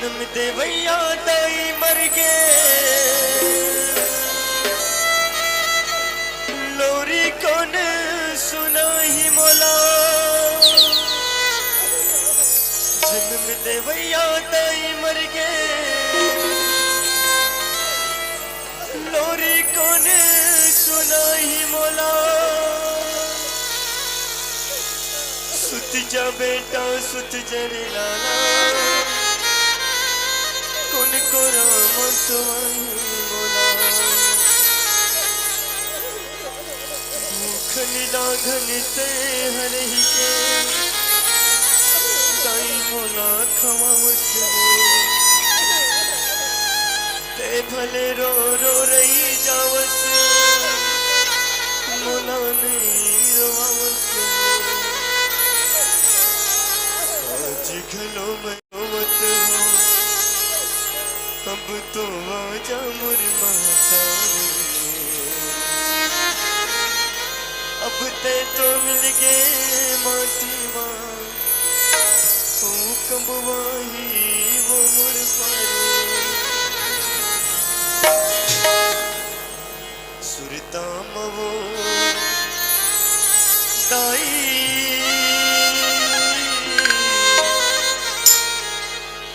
जन्म दे भैया दाई मर गए, लोरी कौन सुना ही मोला। जन्म दे भैया दाई मर गए, लोरी कौन सुना ही मोला। सुत जा बेटा सुत जरे लाला, कौन को राम सुवाई मोला। भूख निलाघन ते हर ही के, ताई मोला खवावस ते भले रो रो रही जावस, मोला नहीं रोवावस। आज घलो मैं रोवत हूँ, अब तो आजा मोर माता रे। अब ते तो मिल गए माटी माँ, ओ कब वाही वो मोर पारे। सुरताम वो दाई,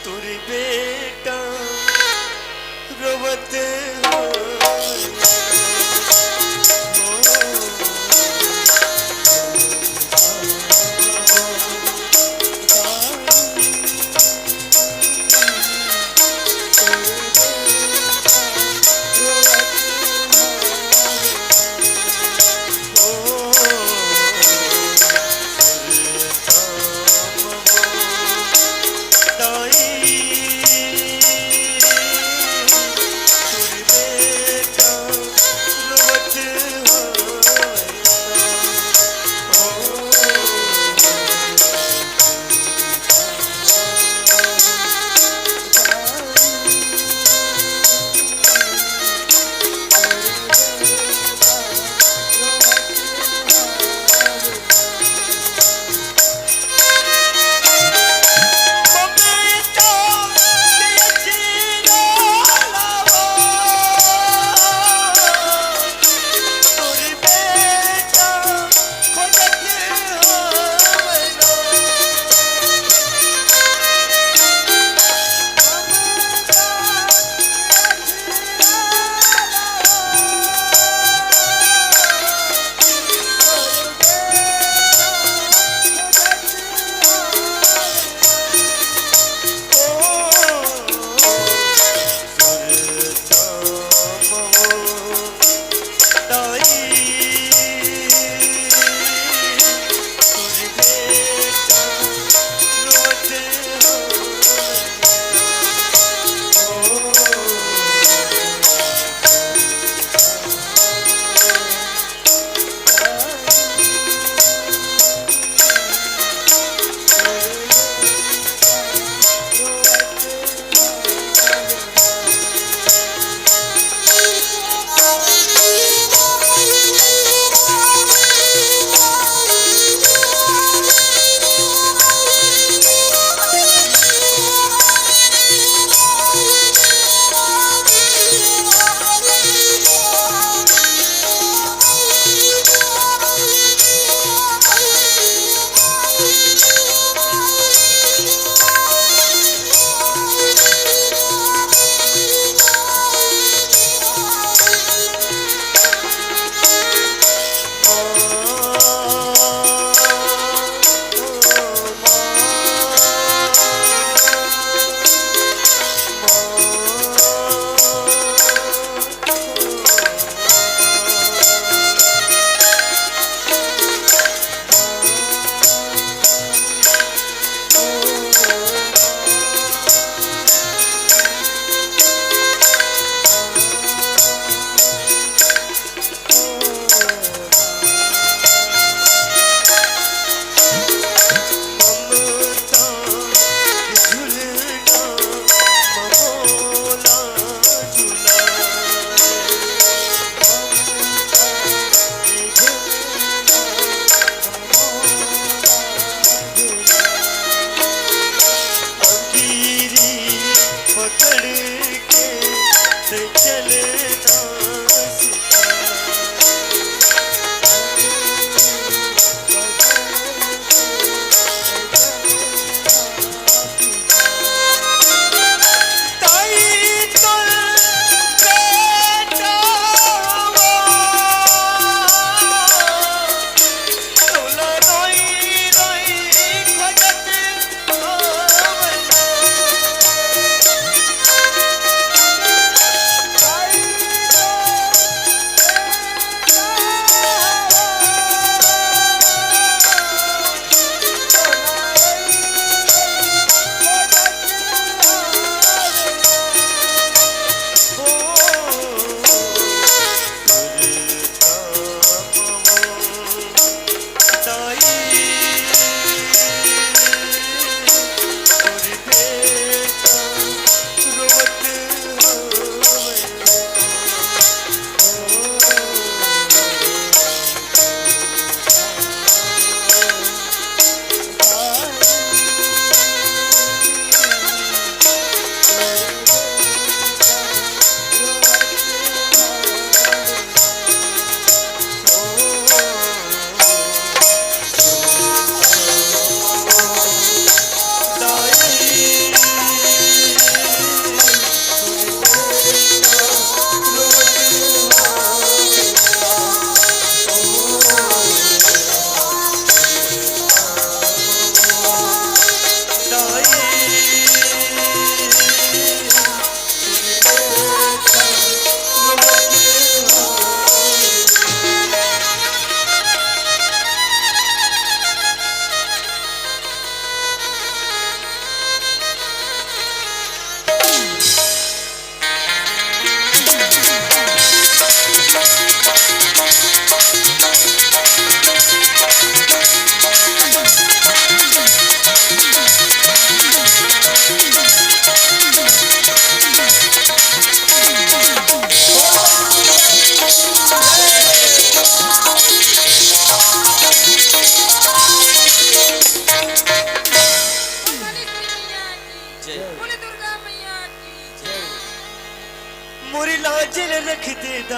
तुरी बेटा रोवत हो।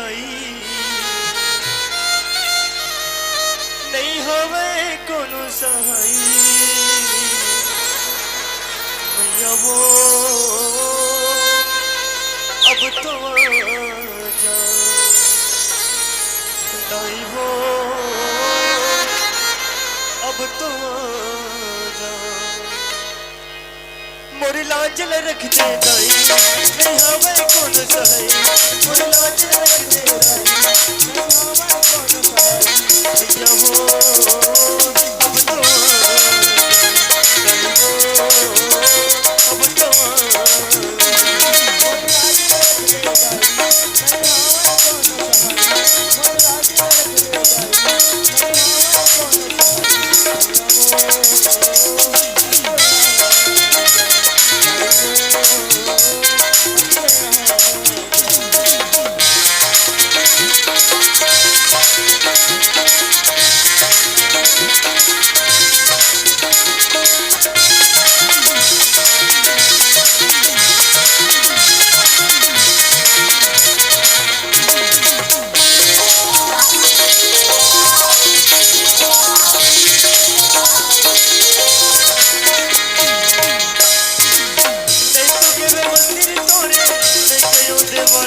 दाई नहीं हवे कोनो सहाय मैया वो अब तो जा दाई हो अब तो जा मोरी लाज ल रख दे दाई नहीं हवे कौन सहाय मोरी लाज ल रख दे दाई नहीं हवे कौन सहाय भैया हो अब तो दाई हो अब तो मोरी लाज ल रख दे दाई नहीं हवे कौन सहाय मोरी लाज ल रख दे दाई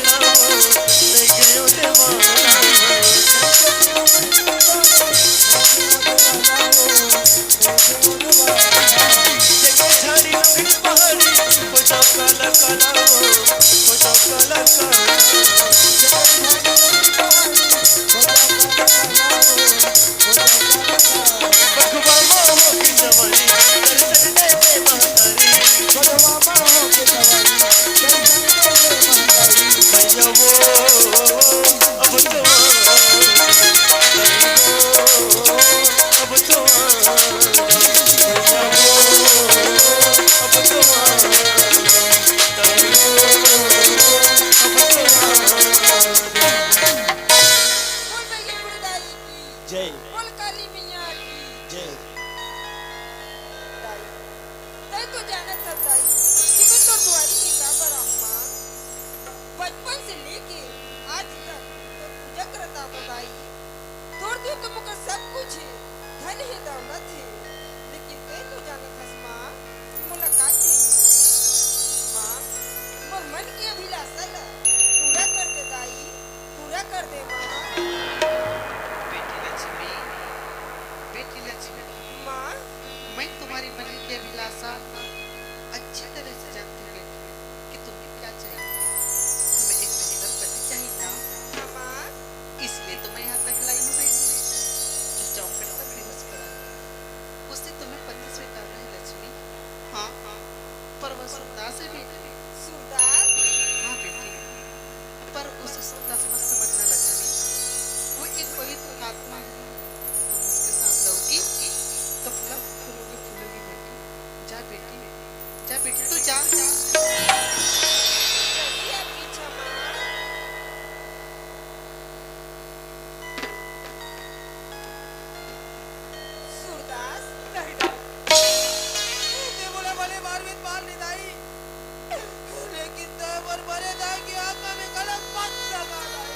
नहीं हवे कौन बचपन से लेके आज तक तो पूजा करता हूँ दाई। तोड़ दियो तो मुझे सब कुछ है, धन है दौलत है, लेकिन कहीं तो जानत हस माँ कि मुलाकात चाहिए। माँ मोर मन की अभिलाषा ला पूरा कर दे दाई, पूरा कर दे माँ। बेटी लक्ष्मी माँ मैं तुम्हारी मन की अभिलाषा अच्छी तरह से जानती हूँ कि तुम्हें क्या चाहिए। तुम्हें एक बेहतर पति चाहिए ना माँ, इसलिए तो मैं यहाँ तक लाई हूँ बेटी। जो चौखट पर दिवस पड़ा उससे तुम्हें पति स्वीकारना है लक्ष्मी। हाँ हाँ पर वह सूरदास है बेटी। सूरदास? हाँ बेटी, पर उस सूरदास मत समझना लक्ष्मी, वो एक पवित्र आत्मा है। तुम उसके साथ रहोगी तो फूलोगी फूलोगी बेटी। जा बेटी, जा बेटी तू जा। कैसी आपकी इच्छा माँ? सूरदास? ते बोला भले मार में मार नहीं दाई, लेकिन तब और भरे दाई की आत्मा में कलंक मत लगा दाई।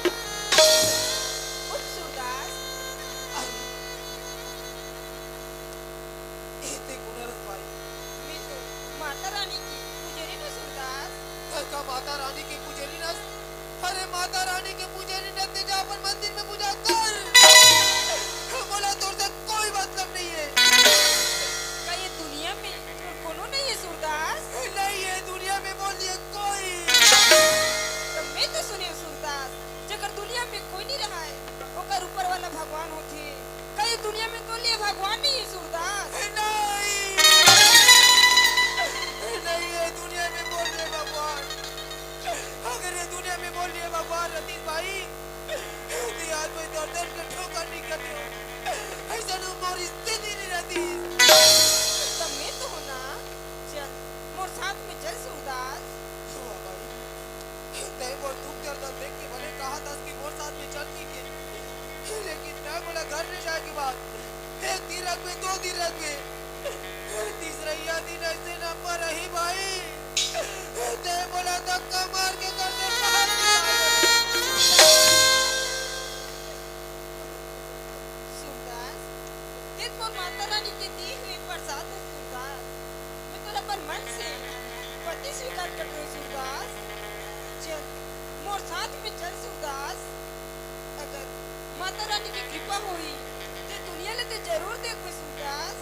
उप सूरदास? इतने गुणरत भाई मैं तो माता रानी की पुजारी न सूरदास। घर का माता रानी के पुजारी नस, अरे माता रानी के पुजारी नस ने जा अपन मंदिर में पूजा कर। बोला तो से कोई मतलब नहीं है। क्या ये दुनिया में और कोनो नहीं है सूरदास? नहीं है दुनिया में बोल दिए कोई। तो मैं तो सुने सूरदास, जगर दुनिया में कोई नहीं रहा है, ओकर ऊपर वाला भगवान होते। क्या ये दुनिया में तो लिए भगवान नहीं है सूरदास? नहीं नहीं है दुनिया में बोल रहे भगवान। अगर ये दुनिया में बोल रहे भगवान रतीश भाई, तो यार कोई दर्द के ठोकर नहीं करते हो। ऐसा तो मोर स्थिति नहीं रहती। तो मैं तो हूँ ना, चल मोर साथ में चल सूरदास। हुआ भाई, तय वो दुख दर्द देख के भले कहा था कि मोर साथ में चल के, लेकिन मैं बोला घर में जाए के बाद एक दिन रख में, दो दिन रख में, तीसरा या दिन ऐसे ना पर रही भाई। तय बोला धक्का मार के कर दे बाहर निकाल। मोर माता रानी के दी हुई प्रसाद है सूरदास। मैं तो अपन मन से पति स्वीकार कर रही हूँ सूरदास। चल मोर साथ में चल सूरदास। अगर माता रानी की कृपा हुई तो दुनिया ले तो जरूर देखो सूरदास।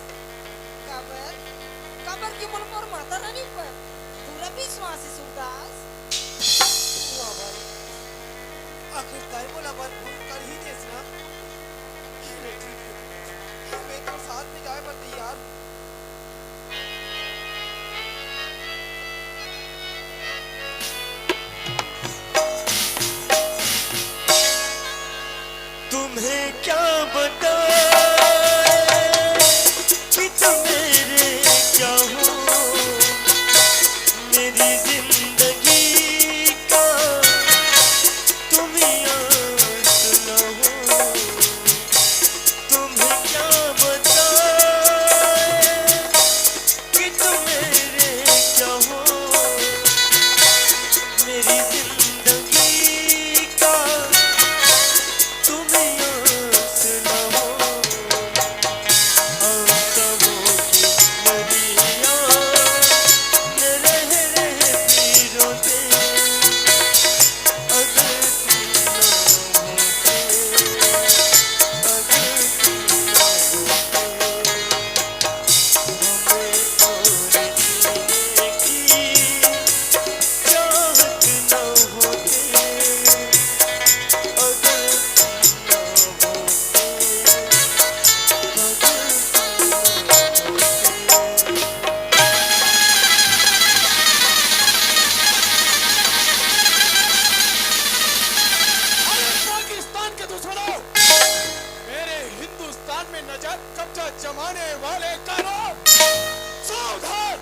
काबर की मोर माता रानी पर पूरा विश्वास है सूरदास। वाह भाई, आखिर ताई बोला बात भूल कर ही देस ना। मैं तो साथ में जाए पर तैयार हूँ। तुम्हें क्या बताएं कि तुम मेरे क्या हो, मेरी जिंदगी का तुम ही आसरा हो। तुम्हें क्या बताएं कि तुम मेरे क्या हो, मेरी जिंदगी का तुम ही आसरा हो। आंसुओं की नदियाँ न रह रहती रोते, अगर तुम ना होते, अगर तुम ना होते, हमें और जीने की चाहत न होती, अगर तुम ना होते, अगर तुम ना होते। अरे पाकिस्तान के दुश्मनों, मेरे हिंदुस्तान में नजर कब्जा जमाने वाले करो सावधान।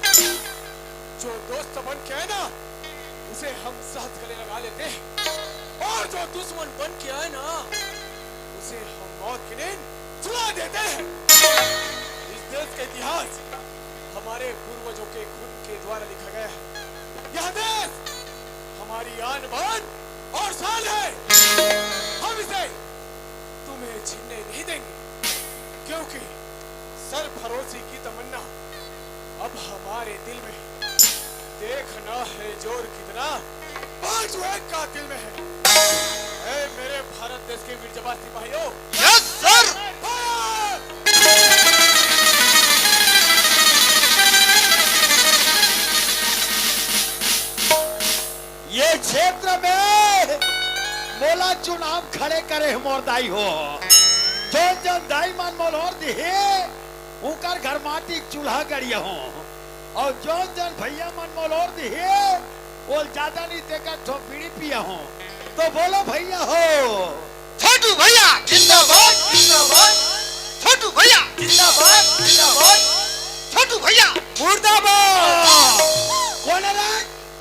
जो दोस्त बन के है ना, उसे हम साथ गले लगा लेते हैं, और जो दुश्मन बन के आए ना, उसे हम मौत की नींद सुला देते हैं। इस देश का इतिहास हमारे पूर्वजों के खून के द्वारा लिखा गया है। यह देश हमारी आन बान और शान है। हम इसे तुम्हें छीनने नहीं देंगे, क्योंकि सरफरोशी की तमन्ना अब हमारे दिल में है। देखना है जोर कितना बाजू एक का दिल में है। ऐ मेरे भारत देश के वीर जवान सिपाहियों, यस सर। फायर! ये क्षेत्र में मोला चुनाव खड़े करे मोरदाई हो, जो जन दाई मन मोलर दिहे उकर घर माटी चूल्हा गड़िया हो, और जो जन भैया मन मोलर दिहे वो ज्यादा नहीं देकर ठो बीड़ी पिया हो। तो बोलो भैया हो, छोटू भैया जिंदाबाद जिंदाबाद, छोटू भैया जिंदाबाद जिंदाबाद, छोटू भैया मुर्दाबाद। कौन है रे?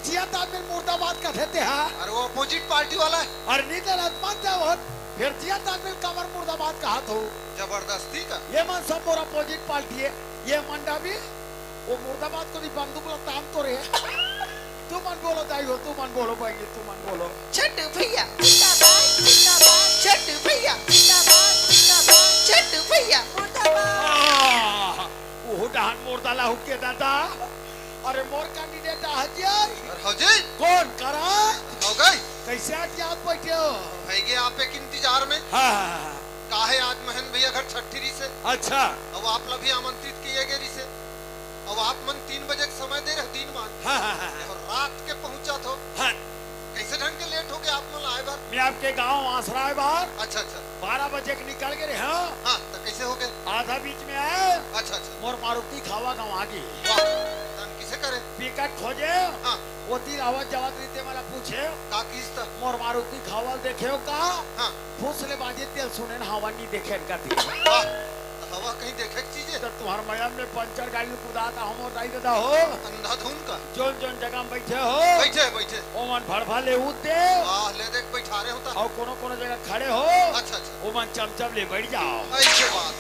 जियाता में मुर्दाबाद का देते हैं। अरे वो अपोजिट पार्टी वाला है, और नीचे आत्मा जाओ फिर जियाता में कमर मुर्दाबाद का हाथ हो। जबरदस्ती का। ये मन सब मोर अपोजिट पार्टी है। ये मंडा भी वो मुर्दाबाद को भी बंदूक लगता हम तो रे। तू मन बोलो दाई हो, तू मन बोलो भाई, तू मन बोलो। छोटू भैया जिंदाबाद जिंदाबाद, छोटू भैया जिंदाबाद जिंदाबाद, छोटू भैया मुर्दाबाद। वो डाहन मुर्दाला हुके दादा। अरे मोर कैंडिडेट हजियार हो जी कौन करा? हो गई कैसे आज आप बैठे हो? भैगे आप एक इंतजार में हाँ काहे आज महन भैया घर छठी से अच्छा अब आप लोग भी आमंत्रित किए गए से। अब आप मन 3 बजे का समय दे रहे दिन मान हाँ और रात के पहुंचा तो हाँ। कैसे ढंग के लेट हो गए आप मन आए बार। मैं आपके गांव आसरा है बाहर अच्छा अच्छा 12 बजे के निकल गए हाँ। हाँ तो कैसे हो गए? आधा बीच में आए अच्छा अच्छा मोर मारुति खावा गाँव आगे वाह तन किसे करे? टिकट खोजे हाँ वो तीन आवाज जवाब देते वाला पूछे का किस था? मोर मारुति खावा देखे हो का हाँ फूसले बाजे तेल सुने न हवा नहीं देखे इनका थी वाह तो हवा कहीं देखे की चीज है? तो तुम्हारे मैम में पंचर गाड़ी कुदा था हम और दाई दादा हो अंधाधुन का जोन जोन जगह में बैठे हो बैठे बैठे ओमन भड़भा ले उठते वाह ले देख बैठा रहे होता। और कोनो कोनो जगह खड़े हो अच्छा अच्छा ओमन चमचम ले बैठ जाओ। ऐसे बात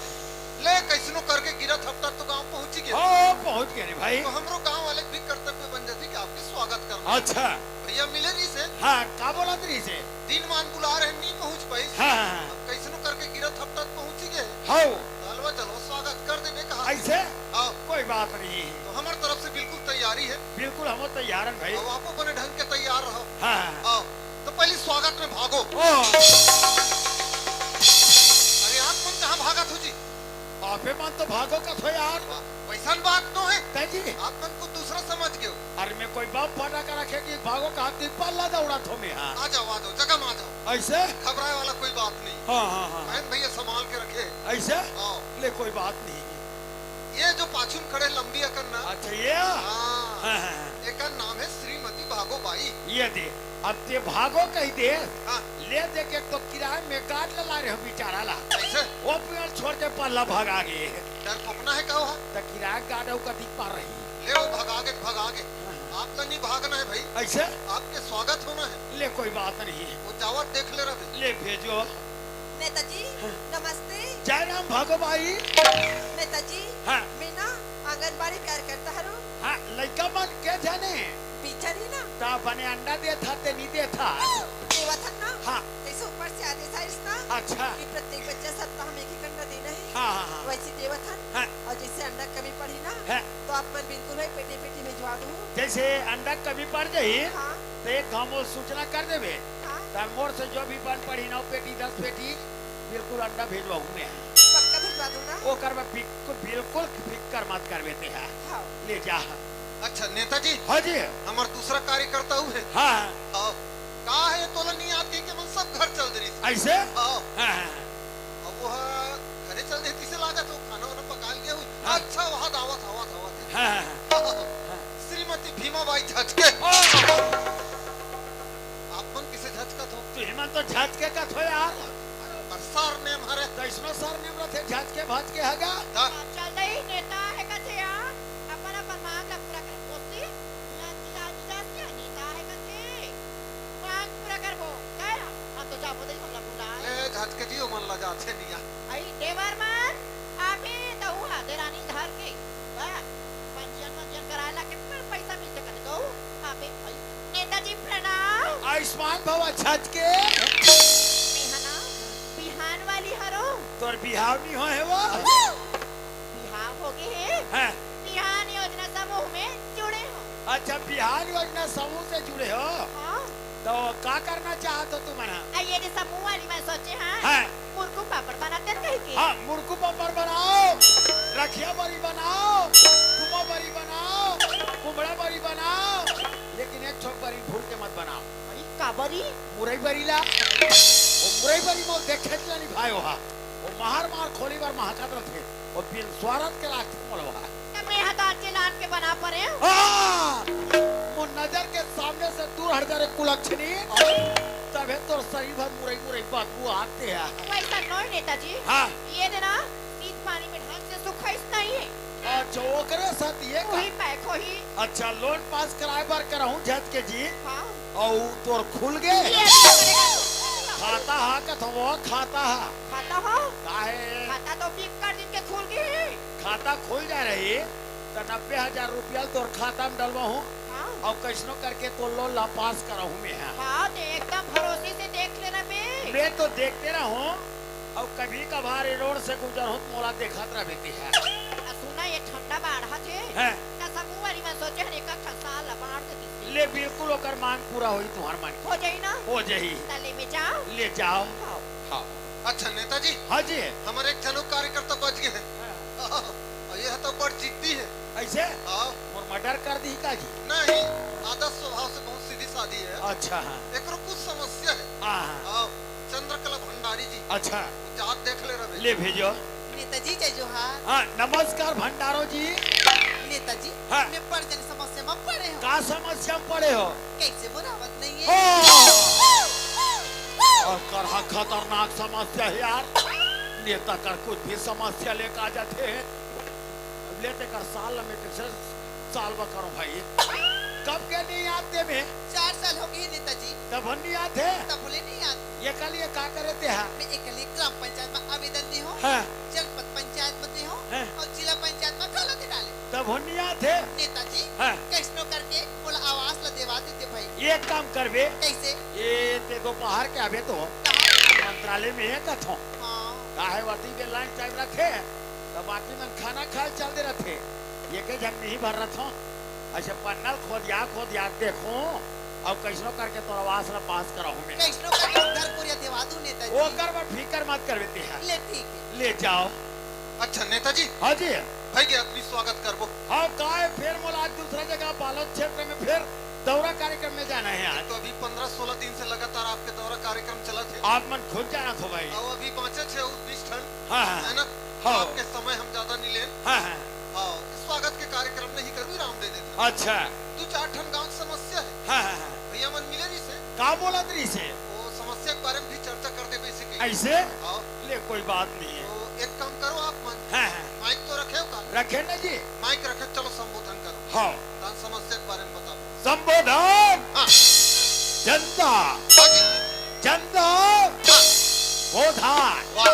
ले कैसनो करके गिरा थपटा तो गांव पहुंच गए। हाँ पहुंच गए रे भाई। तो हमरो गांव वाले भी कर्तव्य बन जाती कि आपके स्वागत करना। अच्छा भैया मिले रही से हाँ का बोला तरी से दिन मान बुला रहे नहीं पहुंच पाई। हाँ अब कैसनो करके गिरा थपटा पहुंच गए। हाँ चलो चलो स्वागत कर अरे आप मन कहाँ भागा थो जी? आपे मन तो भागो का थो यार। वैसा बात तो है। जी आप मन को दूसरा समझ गए हो। अरे मैं कोई बाप फटा कर रखे कि भागो का हाथ पल्ला दौड़ा थो मैं। हाँ आ जाओ जगह में आ जाओ। ऐसे घबराए वाला कोई बात नहीं। हाँ हाँ हाँ बहन भैया संभाल के रखे। ऐसे आओ। ले कोई बात नहीं। ये जो पाछुम खड़े लंबी अकन ना। अच्छा ये हाँ। हाँ, हाँ, एक का नाम है श्रीमती भागोबाई। ये दे अब ते भागो कही दे। हाँ। ले दे के तो किराए में काट ला रहे हो बेचारा ला। ऐसे वो पेड़ छोड़ के पल्ला भागा गए। डर पोकना है कहो। तो किराया गाड़ो का दिख पा रही। ले वो भगागे भगागे। आपका नहीं भागना है भाई। ऐसे आपके स्वागत होना है। ले कोई बात नहीं। वो जावत देख ले रहे। ले भेजो। नेताजी नमस्ते। जय राम भागो भाई। नेताजी हाँ मैं ना आंगनबाड़ी कार्यकर्ता हूँ। हाँ लड़का मन के जाने पीछा नहीं ना ता बने अंडा दे था ते नहीं दे था। देवा था ना। हाँ जैसे ऊपर से आदेश है ना अच्छा कि प्रत्येक बच्चा सप्ताह में एक अंडा देना है। हाँ हाँ हाँ वैसे देवा था हाँ। और जैसे अंडा कमी पड़ी ना है। तो आप मन बिल्कुल है पेटी पेटी भिजवा दूँ। जैसे अंडा कभी पड़ जाही हाँ तो एक हम सूचना कर देवे। हाँ तार मोर से जो भी बन पड़ी 9 पेटी 10 पेटी बिल्कुल अंडा भेजवाऊँ मैं। पक्का भिजवा दूँ ना। वो कर बिल्कुल फिक्र मत कर देते हैं। हाँ ले जा। अच्छा नेताजी हाँ जी हमार दूसरा कार्यकर्ता हुए। हाँ आओ। कहा है तोला नहीं आती कि मन सब घर चल दे। ऐसे आओ। हाँ अब वो घरे चल देती से लागत हो खाना वाना पका लिया हुई। हाँ। अच्छा वहाँ दावत हवा दावत है। हाँ श्रीमती भीमाबाई झटके। आप मन किसे झटका थो? तो हिमन तो झटके का थो यार। सर ने हमारे तो इसमें सर ने रथे झटके भटके हगा। चल रही नेता है कथे अपन अपन मांग ला पूरा कर बोलती क्या नेता है कथे मांग पूरा कर वो क्या हम तो जाबो दे हमला पूरा ले झटके दियो मन ला जाते नहीं। आई देवर मान आके तो हुआ देरानी धार के पंजीयन कराला के पैसा मिल सके तो आपे नेताजी प्रणाम। आयुष्मान भव झटके मेहना बिहान वाली हरो तोर बिहाव नहीं हो है वो। बिहान हो गए हैं हाँ बिहान योजना समूह में जुड़े हो। अच्छा बिहार योजना समूह से जुड़े हो हाँ तो क्या करना चाहते हो तुम? ये जो समूह वाली मैं सोचे हाँ हाँ मुर्गू पापड़ बनाते कहीं के हाँ मुर्गू पापड़ बनाओ, रखिया बड़ी बनाओ, कुमा बड़ी बनाओ, कुमड़ा बड़ी बनाओ, लेकिन एक छोक बड़ी भूल के मत बनाओ। अरे काबरी मुरई बड़ी ला वो मुरई बड़ी मोल देखे नहीं भाई वहाँ वो मार खोली बार महाकात रखे वो बिन स्वारत के रास्ते मोलवा मैं हाथ के लान के बना पड़े वो नजर के सामने से दूर हट जा कुलक्षणी तबे तो शरीर भर मुरई मुरई बदबू आते हैं। वैसा नहीं नेताजी हाँ ये देना शीत पानी में ढंग से सुखाइस नहीं है अच्छा ओकरे साथ ये वही पैक हो ही अच्छा लोन पास कराए बार कराऊं झट के जी हाँ और तोर खुल गए ये अच्छा करेगा खाता हा कथ वो खाता हा खाता हो काहे खाता तो 20 कर दिन के खुल गए खाता खुल जा रही तो 90,000 रुपया तोर खाता में डलवा हूँ हाँ और कैसनो करके तो लोन ला पास कराऊं मैं। हाँ एकदम भरोसे से देख लेना मैं तो देखते रहूं और कभी कभार रोड से गुजर हो मोला देखत रह बेटी है। सुना ये ठंडा बाढ़ा थे हैं? ना समूह वाली मैं सोचे हर एक का साल बाढ़ के दिन ले बिल्कुल ओकर मांग पूरा होई तुम्हार मन हो जाई ना हो जाही तले में जाओ ले जाओ। हाँ हाँ अच्छा नेताजी हाँ जी हमारे एक जनू कार्यकर्ता बच गए हैं। और ये तो बड़ जिद्दी है। ऐसे हाँ और मर्डर कर दी का जी? नहीं आदर्श स्वभाव से बहुत सीधी सादी है। अच्छा हाँ एक कुछ समस्या है। हाँ हाँ चंद्रकला भंडारी जी अच्छा जात देख ले रहे। ले भेजो। नेताजी जय जोहार। हाँ नमस्कार भंडारो जी। नेताजी हाँ। मैं पड़ जन समस्या में पड़े हो का समस्या में पड़े हो? कैसे मुरावत नहीं है। और करहा खतरनाक समस्या है यार। नेता कर कुछ भी समस्या लेकर आ जाते हैं लेते कर साल में साल में करो भाई कब के नहीं आते में 4 साल हो गए नेताजी तब नहीं आते तब बोले नहीं आते। ये कल ये का करे थे हाँ? मैं एक ग्राम पंचायत में आवेदन दी हूँ हाँ। जनपद पंचायत में दी हूँ हाँ। और जिला पंचायत में खाला दे डाले। तब नहीं आते नेताजी हाँ। कैसनो करके बोला आवास ला देवा देते भाई। एक काम करबे कैसे ये ते दोपहर के आवे तो कहाँ? मंत्रालय में है कथो हाँ काहे वाती के लाइन टाइम रखे तो बाकी मन खाना खाए चल दे रहे ये के जब नहीं भर रहा था अच्छा पन्नल खोद या देखो अब कैसनो करके तोरा वासना पास कराऊं मैं कैसनो का घर पूरा देवा दूं नेताजी। वो कर पर फिकर मत कर बेटी है ले ठीक है। ले जाओ। अच्छा नेताजी हाँ जी भाई के आदमी स्वागत करबो। हाँ काय फिर मोला आज दूसरा जगह बालोद क्षेत्र में फिर दौरा कार्यक्रम में जाना है आज। तो अभी 15-16 दिन से लगातार आपके दौरा कार्यक्रम चला थे आप मन खुद जाना थो भाई। और अभी बाँचे थे 20 ठन हाँ है हाँ ना। हाँ। आपके समय हम ज्यादा नहीं लें। हाँ हाँ हाँ स्वागत के कार्यक्रम में ही करूँ राम दे देते। अच्छा 2-4 ठन गाँव की समस्या है हाँ हाँ हाँ भैया मन मिले नहीं से का बोला तरी से वो समस्या के बारे में भी चर्चा कर दे वैसे के। ऐसे हाँ ले कोई बात नहीं है। तो एक काम करो आप मन हाँ हाँ माइक तो रखे हो का रखे ना जी। माइक रखे चलो संबोधन करो। हाँ दान समस्या के बारे में बताओ। संबोधन हाँ जनता हाँ जी जनता हाँ बोधान। वाह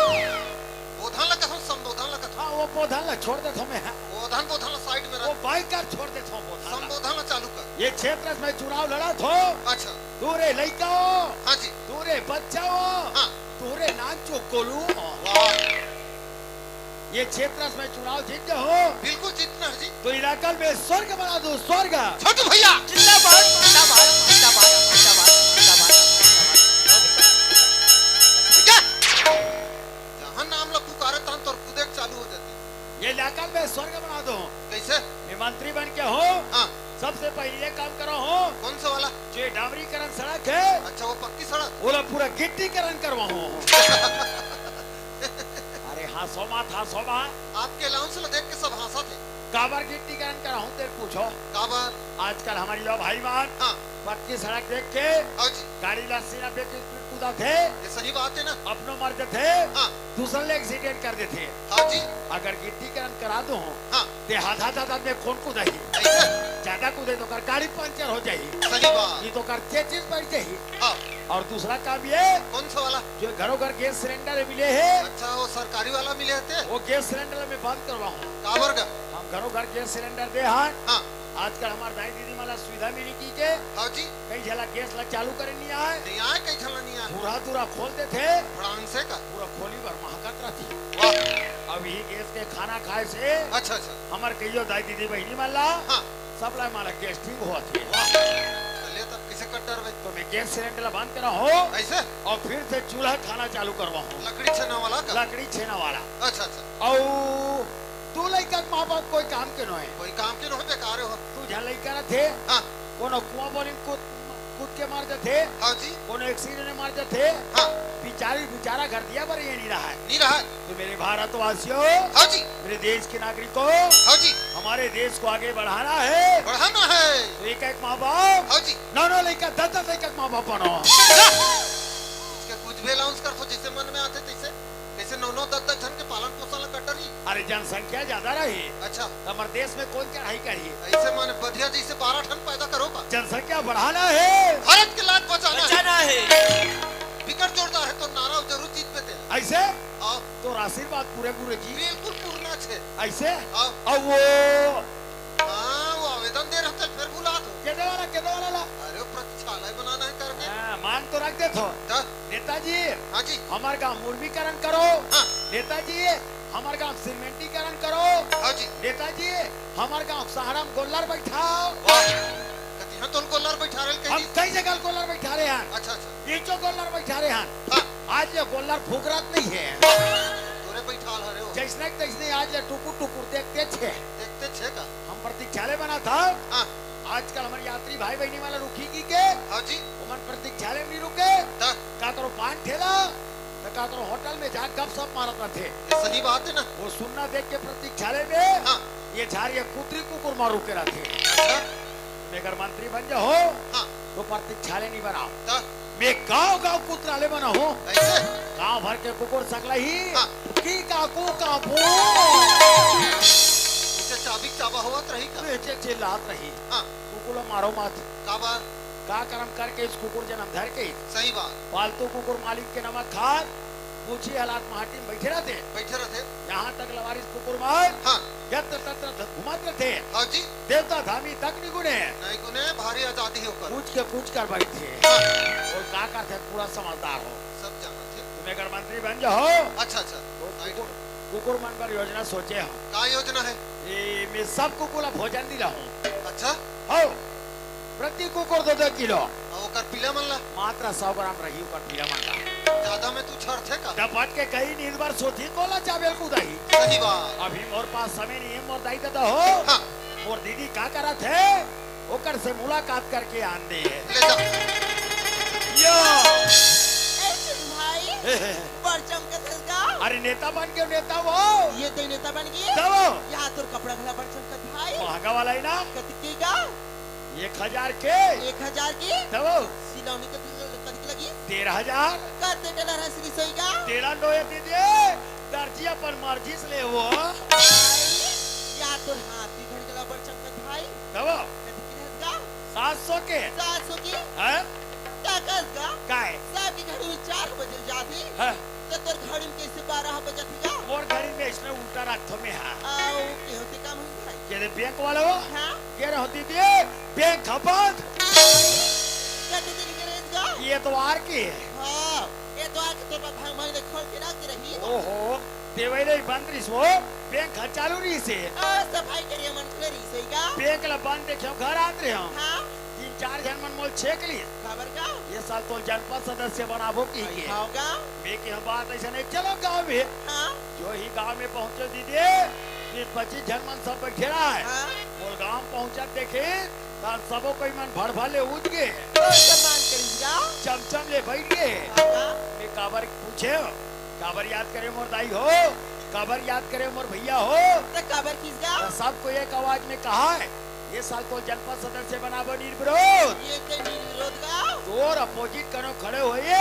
बोधन लगा हम संबोधन लगा था हाँ वो बोधान ला छोड़ दे मैं बोधन ला साइड में वो रख बाइक कर छोड़ दे बोधान संबोधन ला चालू कर। ये क्षेत्र में चुनाव लड़ा थो अच्छा दूरे लड़का हो हाँ जी दूरे बच्चा हो हाँ दूरे नाचो कोलू हो। वाह ये क्षेत्र में चुनाव जीत हो बिल्कुल जीतना है जी। तो इलाका में स्वर्ग बना दो स्वर्ग। छोटू भैया जिंदाबाद जिंदाबाद जिंदाबाद जिंदाबाद जिंदाबाद। जहाँ नाम ला पुकारे तहन तोर कुदेक चालू हो जाती। ये इलाका में स्वर्ग बना दो। कैसे ये मंत्री बन के हो हाँ सबसे पहले ये काम करो हो कौन सा वाला। जो डामरीकरण सड़क है अच्छा वो पक्की सड़क। वो पूरा गिट्टीकरण करवाओ। अरे हंसो मत हंसो मत आपके अलाउंस ला देख के सब हंसा थे। काबर गिट्टीकरण कराऊं तेरे पूछो। काबर आजकल हमारी जो भाई मान हाँ पक्की सड़क देख के हाँ जी गाड़ी लस्सी ना बेच कूदा थे ये सही बात है ना। अपनों मरते थे हाँ दूसरे ले एक्सीडेंट कर देते। हाँ जी अगर गिट्टीकरण करा दो हाँ ते हाथ में कौन कूदा ही ऐसे ज्यादा कूदे तो कर गाड़ी पंचर हो जाएगी। सही बात। ये तो कर चीज बढ़ जाएगी। हाँ और दूसरा काम ये कौन सा वाला। जो घरों घर गैस सिलेंडर मिले है अच्छा वो सरकारी वाला मिले थे। वो गैस सिलेंडर में बंद करवाऊं। काबर का हम घरों घर गैस सिलेंडर दे हाँ हाँ आजकल हमारे दाई दीदी माला सुविधा मिली की के हाँ जी कई झला गैस ला चालू करे नहीं आए नहीं आए कहीं झला नहीं आए पूरा दूरा खोलते थे फ्रांस से का। पूरा खोली भर महकत रहती। वाह अब यही गैस के खाना खाए से अच्छा अच्छा हमार कईयो दाई दीदी बहनी माला हाँ सब ला माला गैस ठीक हुआ थी। चलिए तब किसे कट्टर भाई तो मैं गैस सिलेंडर ला बंद करा हो ऐसे और फिर से चूल्हा खाना चालू करवाऊं लकड़ी छेना वाला का। लकड़ी छेना वाला। अच्छा अच्छा और तू लड़का माँ बाप कोई काम के नो है कोई काम के नहीं बेकार हो। तू झा लड़का ना थे हाँ कोनो कुआं बोलिंग कूद कूद के मार देते हाँ जी कोनो एक्सीडेंट में मार देते हाँ बेचारा घर दिया पर ये नहीं रहा है। नहीं रहा। तो मेरे भारतवासियों हाँ जी मेरे देश के नागरिकों हाँ जी हमारे देश को आगे बढ़ाना है बढ़ाना है। तो एक एक माँ बाप हाँ जी नौ लड़का 10 लड़का माँ बाप बनो। इसके कुछ भी अलाउंस कर तो जैसे मन में आते तैसे कैसे 9-10 जन के पालन पोषण ला कट्टर ही। अरे जनसंख्या ज्यादा रही अच्छा हमारे देश में कौन चढ़ाई करी। ऐसे माने बढ़िया जैसे 12 टन पैदा करो का। जनसंख्या बढ़ाना है भारत के लाख बचाना है। बचाना है। विकट जोरदार है तो नारा जरूर जीत पेते हैं। ऐसे आओ तो आशीर्वाद पूरे पूरे जी बिल्कुल पूर्णा छे। ऐसे आओ और वो हाँ वो आवेदन दे रहे थे फिर बुला दो। केदे वाला ला अरे वो प्रतिष्ठालय बनाना है करके। मांग तो रख दे थो हाँ नेताजी हाँ जी हमारे गाँव मुर्मीकरण करो। हाँ नेताजी हमारे गाँव सीमेंटीकरण करो। हाँ जी नेताजी हमारे गाँव सहारा में गोल्लर बैठाओ। वाह कति हाँ तो गोल्लर बैठा रहे हम कहीं। कई जगह गोल्लर बैठा रहे हैं अच्छा अच्छा ये जो गोल्लर बैठा रहे हैं हाँ आज ये गोल्लर फुकरत नहीं है तोरे बैठा रहे हो जैसने तैसने आज ये टुकुर टुकुर देखते छे। देखते छे का। हम प्रतीक्षालय बना था हाँ आजकल हमारे यात्री भाई बहनी वाला रुकी की के हाँ जी उमन प्रतीक्षालय में नहीं रुके ता का करो पान ठेला तो का करो होटल में जा गप सप मारत थे। ये सही बात है ना। वो सुनना देख के प्रतीक्षालय में हाँ ये झाड़िया कुतरी कुकुर मारू के रहते। अच्छा अगर मंत्री बन जाओ हाँ तो प्रतीक्षालय नहीं बनाओ ता मैं गाँव गाँव कुतरालय बना हूँ ऐसे गाँव भर के कुकुर सकला ही हाँ। की काकू कापू उसे चाबी चाबा हुआ तो रही का। बेचे चिल्लात रही हाँ कुकुर मारो मत काबर का कर्म करके इस कुकुर जन्म धर के सही बात पालतू कुकुर मालिक के नमक खाद पूछी हालात माटी में बैठे रहते बैठे रहते। यहाँ तक लवारिस कुकुर मार हाँ यत्र तत्र घुमाते थे हाँ जी देवता धामी तक निगुणे नहीं गुने भारी आजादी होकर। पूछ कर बैठे हाँ और का करते पूरा समझदार हो सब जाना थे। तुम अगर मंत्री बन जाओ अच्छा अच्छा तो कुकुर मन पर योजना सोचे हो। का योजना है। ये मैं सब कुकुर भोजन दिला हूँ अच्छा हो प्रति कुकुर 2 किलो और ओकर पीला मन ला मात्र 100 ग्राम रही ओकर पीला मंडा ज्यादा में तू छड़ थे का डपट के कई नींद भर सोती कोला चावल कुदाई सही बात अभी मोर पास समय नहीं है मोर दाई तो हो हाँ मोर दीदी का करत है ओकर से मुलाकात करके आन दे ले जा यो ए चिल भाई बड़ चमकत है का अरे नेता बन के नेता वो ये तो नेता बन गई तब यहाँ तोर कपड़ा भला बड़ चमकत भाई महंगा वाला ही ना कति का 1000 के 1000 की तब सिलौनी कति लगी 13000 कते टेलर है श्री सही का तेरा नोए दीदी दर्जी अपन मर्जी से ले वो या तो हाथी घर गला बड़ चमकत भाई तब कति की का 700 के 700 की हैं ताकस का काय सब की घड़ी में 4 बजे जाती हैं तो तोर घड़ी में कैसे 12 बजे थी मोर घड़ी में इसने उल्टा रखो में है आओ के होते काम हुई भाई के बैंक वाला वो हां के होती थी बैंक खपत कति दिन के रहेगा ये तो आर की हां ये तो आके तो भाई भाई ने खोल के रख रही ओहो देवैले बंदरिस वो बैंक चालू रही से सफाई करिए मन खुले रही सही का बैंक ला बंद देखियो घर आत रहे हम हां 3-4 जन मन मोल छेक ली खबर का ये साल तो जनपद सदस्य बनाबो की के होगा मैं की हम बात ऐसा नहीं चलो गांव में हां जो ही गांव में पहुंचे दीदी 20-25 जन मन सब बैठे रहा है हां मोल गांव पहुंचा देखे ताल सबो कोई मन भड़ भले उठ गए तो सम्मान करिएगा चमचम ले बैठ गए होगा मैं काबर पूछे काबर याद करे मोर दाई हो काबर याद करे मोर भैया हो तो खबर किसका तो सबको एक आवाज में कहा है ये साल तो जनपद सदस्य बनाबो निर्विरोध ये तो विरोध का तोर अपोजिट करो खड़े हुए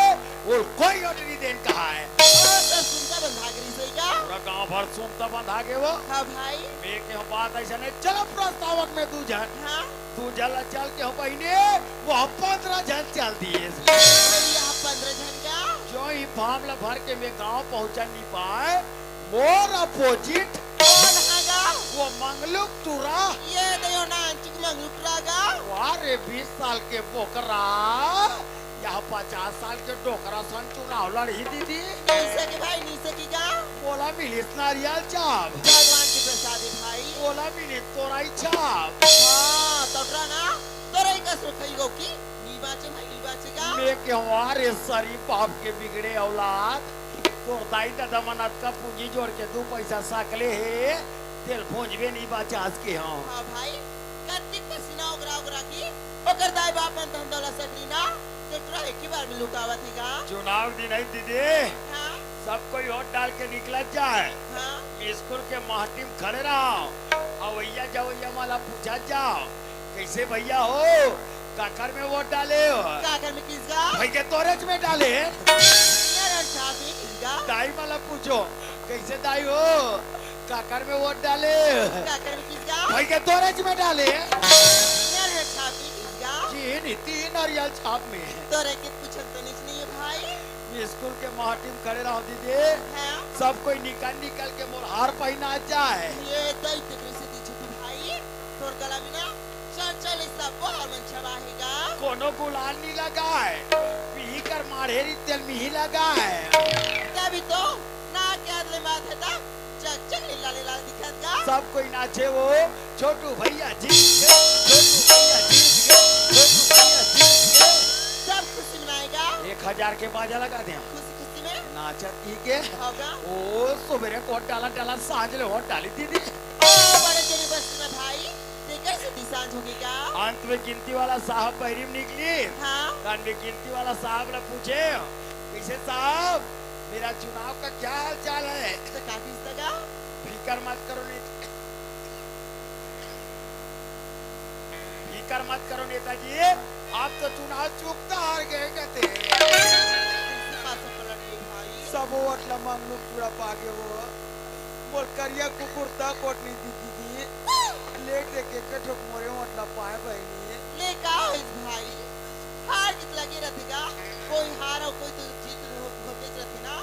और कोई ऑर्डर नहीं देन कहा है तो सुनता बंधा करी सही का पूरा गांव भर सुनता बंधा के वो हां भाई मैं के हम बात ऐसा नहीं चलो प्रस्तावक में तू जन हां तू जला चल के हम बहिने वो 15 जन चल दिए यहाँ 15 जन का जो ही फार्म ला भर के मैं गांव पहुंचा नहीं पाए मोर अपोजिट कौन आगा वो मंगलुक तुरा ये दयो ना अंचुक मंगलुकरागा वारे 20 साल के बोकरा यहाँ 50 साल के डोकरा सन चुनाव लड़ी दीदी नीसे के भाई नीसे की का बोला मिलिस नारियल चाप भगवान की प्रसाद है भाई बोला मिलिस तोराई चाप हाँ तोटरा ना तोरा ही कसर खाई गो की नीबाचे भाई नीबाचे का मैं के हमारे सरी बाप के बिगड़े औलाद तोर दाई दादा मनत का पूंजी जोड़ के 2 पैसा सकले है तेल भोंजबे नहीं बाचास के हम हाँ भाई कत्ती पसीना उगरा उगरा की ओकर दाई बाप मन धंधोला सकली ना तोटरा एक ही बार में लुकावा थी का चुनाव दिन है दीदी हाँ सब कोई वोट डाल के निकल जाए हाँ स्कूल के महती में खड़े रहो और भैया जाओ माला पूछा जाओ कैसे भैया हो काकर में वोट डाले हो काकर में किसका भाई के तोरेज में डाले यार छापी किसका दाई वाला पूछो कैसे दाई हो काकर में वोट डाले काकर में किसका भाई के तोरेज में डाले यार छापी किसका जी नीति नारियल छाप में तोरे के पूछन तो नीच नहीं है भाई स्कूल के महती में खड़े रहो दीदी हाँ सब कोई निकल के मोर हार पहना जाए ये दैत्य कैसे दी छुपी भाई तोर गला में ना चल इसका बहुत मन छबाहेगा कोनो गुलाल नहीं लगा है पी कर माढ़ेरी तेल में ही लगा है तभी तो ना क्या ले बात है ता चक चक लाल लाल दिखेगा सब कोई नाचे वो छोटू भैया जीत गए छोटू भैया जीत गए छोटू भैया जीत गए सब खुशी मनाएगा 1000 के बाजा लगा दे खुशी खुशी में नाचत ही के होगा ओ सुबह को डाला सांझ ले वोट डाली दीदी ओ बड़े तेरी बस में भाई ते कैसे दिसांज होगेगा अंत में गिनती वाला साहब पहिरीम निकली हाँ कान में गिनती वाला साहब ने पूछे कैसे साहब मेरा चुनाव का क्या हाल चाल है तो काफी सगा फिकर मत करो फिकर मत करो नेताजी आप तो चुनाव चूकता हार गए कहते पास पलट गई भाई सब वोट ला मंगलू पूरा पागे वो बोल करिया कुकुर तक वोट नहीं दी दीदी लेट दे के कठोक मोरे वोट ला पाए बहनी ले का इस भाई हार जीत लगी रहेगा कोई हार और कोई तो जीत होते रहती ना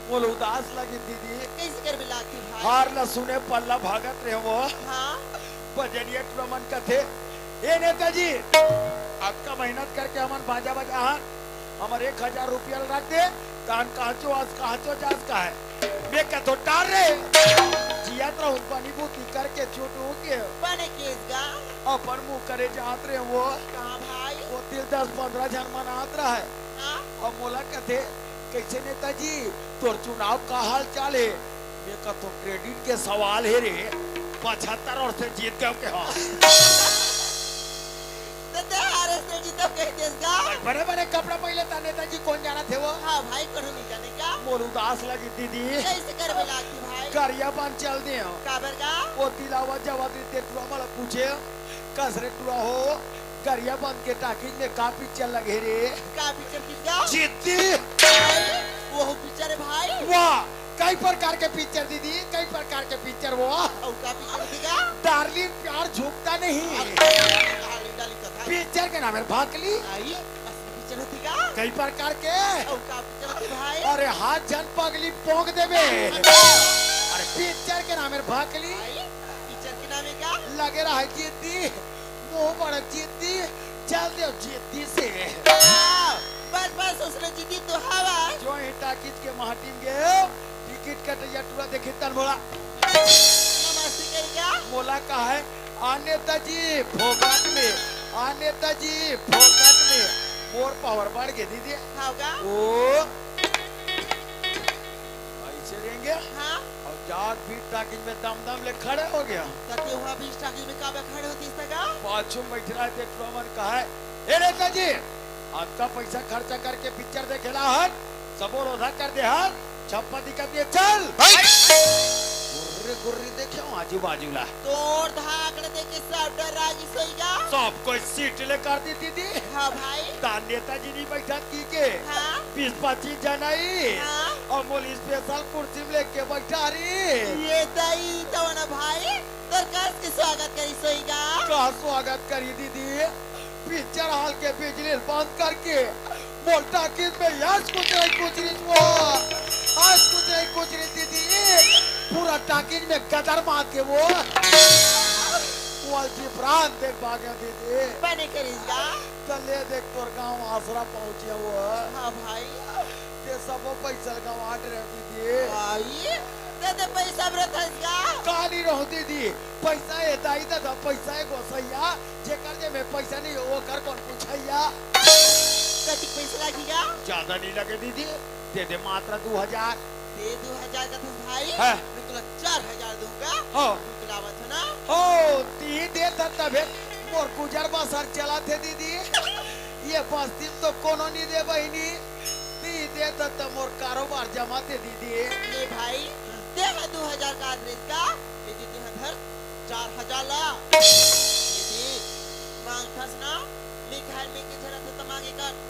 बोल उदास लगी दीदी कैसे कर मिलाती भाई हार न सुने पल्ला भागत रहे वो हाँ बजनिया टूर्नामेंट का थे ए नेताजी आपका मेहनत करके हमन बाजा बजा हमारे 1000 रुपया रख दे कान कहाचो आज कहाचो जास का है मैं क्या तो टार रे जिया तो पानी बूती करके छोटू के बने केस गा अपन मुंह करे जात रे वो कहाँ भाई वो 10-15 जन मनात रहा है हाँ और मोला कहते कैसे नेताजी तोर चुनाव का हाल चाल है मैं कहा तो क्रेडिट के सवाल है रे 75 और से जीत गए के हाँ तो हारे से जीतो कह देस गा बड़े बड़े कपड़ा पहले था नेताजी कौन जाना थे वो हाँ भाई करो नहीं जाने का मोर उदास लगी दीदी कैसे कर लाती भाई करिया बन चल दे काबर गा वो तिलावा जवाब देते टुआ मला पूछे कसरे टुआ हो करिया बंद के टाकिंग में का पिक्चर लगे रे का पिक्चर किस गा जीती वो पिक्चर है भाई वाह कई प्रकार के पिक्चर दीदी कई प्रकार के पिक्चर वो और का पिक्चर दिखा डार्लिंग प्यार झुकता नहीं डाली डाली कथा पिक्चर के नाम है भाकली आई असली पिक्चर दिखा कई प्रकार के और का पिक्चर है भाई अरे हाथ जन पगली पोंग देवे अरे पिक्चर के नाम है भाकली आई पिक्चर के नाम है क्या लगे रहा है जीती मुंह बड़ा जीती चल दे जीती से बस बस उसने जीती तो हवा जो ही टाकिज के महाटीम गए टिकट कटैया टूरा देखे तन बोला नमस्ते करेगा मोला का है नेताजी फोकट में नेताजी फोकट में मोर पावर बढ़ गए दीदी होगा ओ ऐसे रहेंगे हाँ और जात भी टाकिज में दम दम ले खड़े हो गया तते हुआ भी स्टाकिंग में काबे खड़े होती इसका पाछू में बैठ रहा थे ट्रमन का है ए नेताजी आपका पैसा खर्चा करके पिक्चर देखेला हट सबोर ओधा कर दे हट छप्पा दिखा दिए चल गुर्रे गुर्री देखे आजू बाजू ला तोड़ धाकड़ दे के सब डर राजी सोईगा सब कोई सीट ले कर दी दीदी हाँ भाई तान नेताजी नहीं बैठा की के हाँ 20-25 जन आई हाँ और मोली स्पेशल कुर्सी में लेके बैठा रही ये तई तो ना भाई दरखास्त के स्वागत करी सोईगा का स्वागत करी दीदी पिक्चर हॉल के बिजली बंद करके मोल्टा किस में यस कुछ रही वो आज कुछ रही दीदी पूरा टाकिज में गदर मार के वो प्राण देख भागे दीदी बने करेगा चले देख तोर गांव आसरा पहुंचे वो हाँ भाई ते सब पैसा गंवाट रहे दीदी भाई दे पैसा ब्रत है काली रहो दीदी पैसा है दाई दादा पैसा है गोसैया जे कर दे में पैसा नहीं वो कर कौन पूछैया कति पैसा लगेगा ज्यादा नहीं लगे दीदी दे दे मात्र 2000 दे 2000 का तो भाई हाँ। मैं तुला 4000 दूंगा हो निकलावत है ना हो ती दे तबे मोर गुजर बसर चला थे दीदी ये बस्ती तो कोनो नहीं दे बहिनी ती दे त मोर कारोबार जमा दे दीदी ले भाई दे 2000 का एड्रेस का ये देते हैं घर 4000 ला ये दे मांग फस ना लिखाई में की जरा तो मांगे कर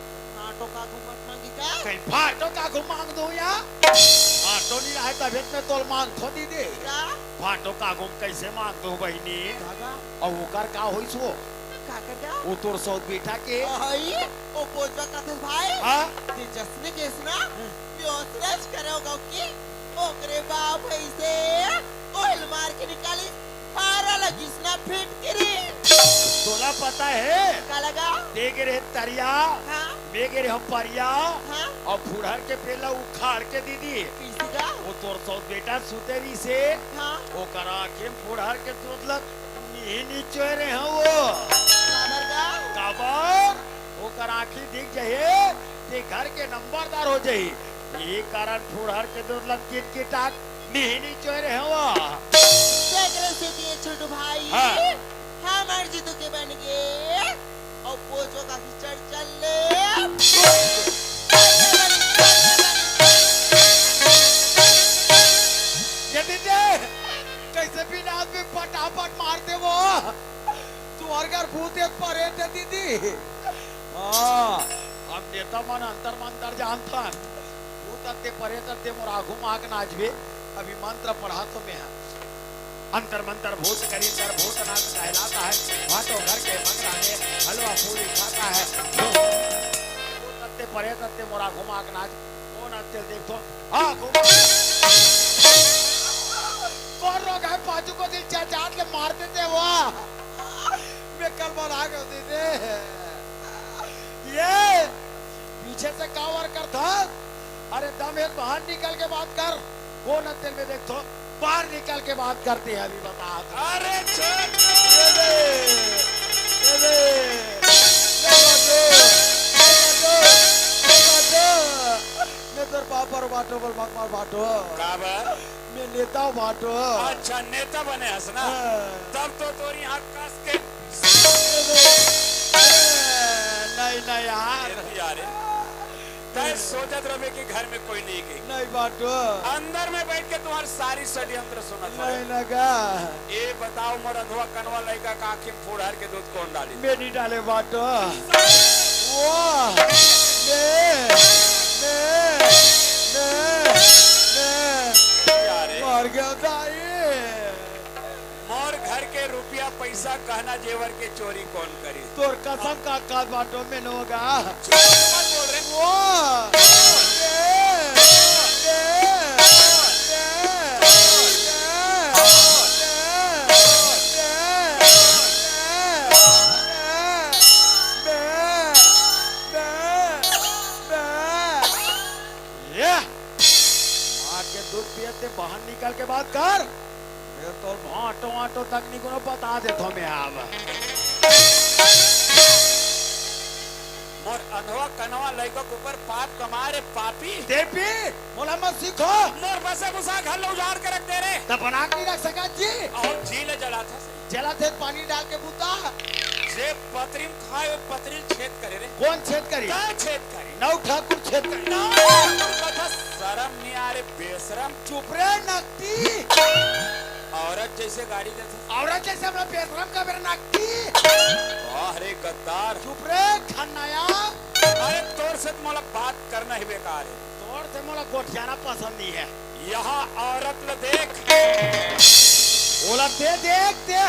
आटो का घुमट मांगी का कहीं फाटो का को मांग दो या फाटो नहीं रहा तबियत में तोल मांग थो दीदी का फाटो का घुम कैसे मांग दो बहिनी दादा और वो कर का होई सो का कर जा वो तोर सौत बेटा के भाई ओ पोजवा का तो भाई हां ते जसने केस ना यो स्ट्रेच करोगा की ओकरे बाप ऐसे ऑयल मार के निकाली फारा लगी ना फिट करी तोला पता है का लगा देख रहे तरिया हाँ बेगे रे हम परिया हाँ और फुड़हर के पेला उखाड़ के दीदी किसी का वो तोर सौत बेटा सुतेरी से हाँ वो करा के फुड़हर के मतलब नी चोरे हैं वो काबर का काबर वो करा के दिख जाए ते घर के नंबरदार हो जाए ये कारण फुड़हर के मतलब किट किटाक नी चोरे हैं वो देख रहे से दिए छोटू भाई हाँ। हाँ मर्जी तो के बन गए और पोचो का चढ़ चल ले ये दीदी कैसे भी आदमी पटापट मारते वो तू और घर भूते परे थे दीदी हम नेता मन अंतर मंतर जानता भूतते परे तते मोरा घुमाक नाचबे अभी मंत्र पढ़ा तो मैं अंतर मंतर भूत करी कर भूतनाथ कहलाता है भाटो घर के बंगला में हलवा पूरी खाता है तत्ते परे तत्ते मोरा घुमाक नाच कौन अच्छे देखो हाँ घुमा कौन रोग है पाचू को दिल चाचात ले मारते थे वो मैं कल बना के दीदी ये पीछे से कावर कर था अरे दम एक बाहर निकल के बात कर वो न तेल में देखो बाहर निकल के बात करते हैं अभी बता। अरे छोड़ मैं तेरे पापर बाटो बोल मकमार बाटो काबर मैं नेता बाटो। अच्छा नेता बने हंसना तब तो तोरी हाथ कस के नहीं नहीं यार यार तय सोचत रहे कि घर में कोई नहीं गई नहीं बाटो अंदर में बैठ के तुम्हारी सारी षड्यंत्र सुनत नहीं लगा। ये बताओ मोर अधवा कनवा लड़का का आँखी में फोड़ के दूध कौन डाली मैं नहीं डाले बाटो। वो मर गया दाई। मोर घर के रुपया पैसा गहना जेवर के चोरी कौन करी तोर कसम का बाटो में न होगा। मत बोल रहे वो दूध पियते बाहर निकल के बात कर। मैं तो भाटो आटो तक निको बता देता मैं अब। मोर अधवा कनवा लड़का के ऊपर पाप कमारे पापी देपी मोला मत सीखो। मोर बसे घुसा घर लो उजाड़ के रख दे रे तब बना के नहीं रख सका जी। और झील जला था जला थे पानी डाल के बूता जे पतरी में खाए वो पतरी छेद करे रे कौन छेद करी क्या छेद करे नौ ठाकुर छेद करी। कथा शर्म नहीं आ रे बेशरम चुप रे नकती औरत जैसे गाड़ी देते औरत जैसे हमरा बेशरम का मेरा नकती। वाह रे गद्दार चुप रे खन्नाया। अरे तोर से मोला बात करना ही बेकार है तोर से मोला गोठियाना पसंद नहीं है। यहाँ औरत ल देख बोला ते देख ते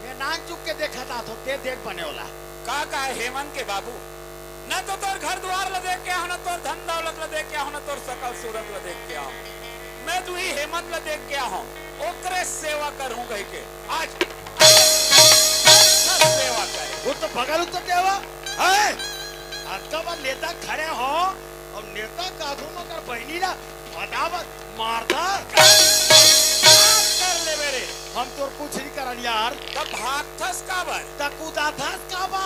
मैं नाक चुक के देखा था तो ते देख बने वाला का है हेमंत के बाबू न तो तोर घर द्वार ल देख के आओ न तोर धन दौलत ल देख के आओ न तोर सकल सूरत ल देख के आओ मैं तू ही हेमंत ल देख के आओ ओकरे सेवा करूं कह के आज सेवा करे वो तो बगल तो क्या हुआ है आज का बार नेता खड़े हो और नेता काधों में कर बहनी ना बतावत मारता कर ले मेरे हम तो कुछ नहीं करल यार। तब भागथस काबर तकुदा था काबा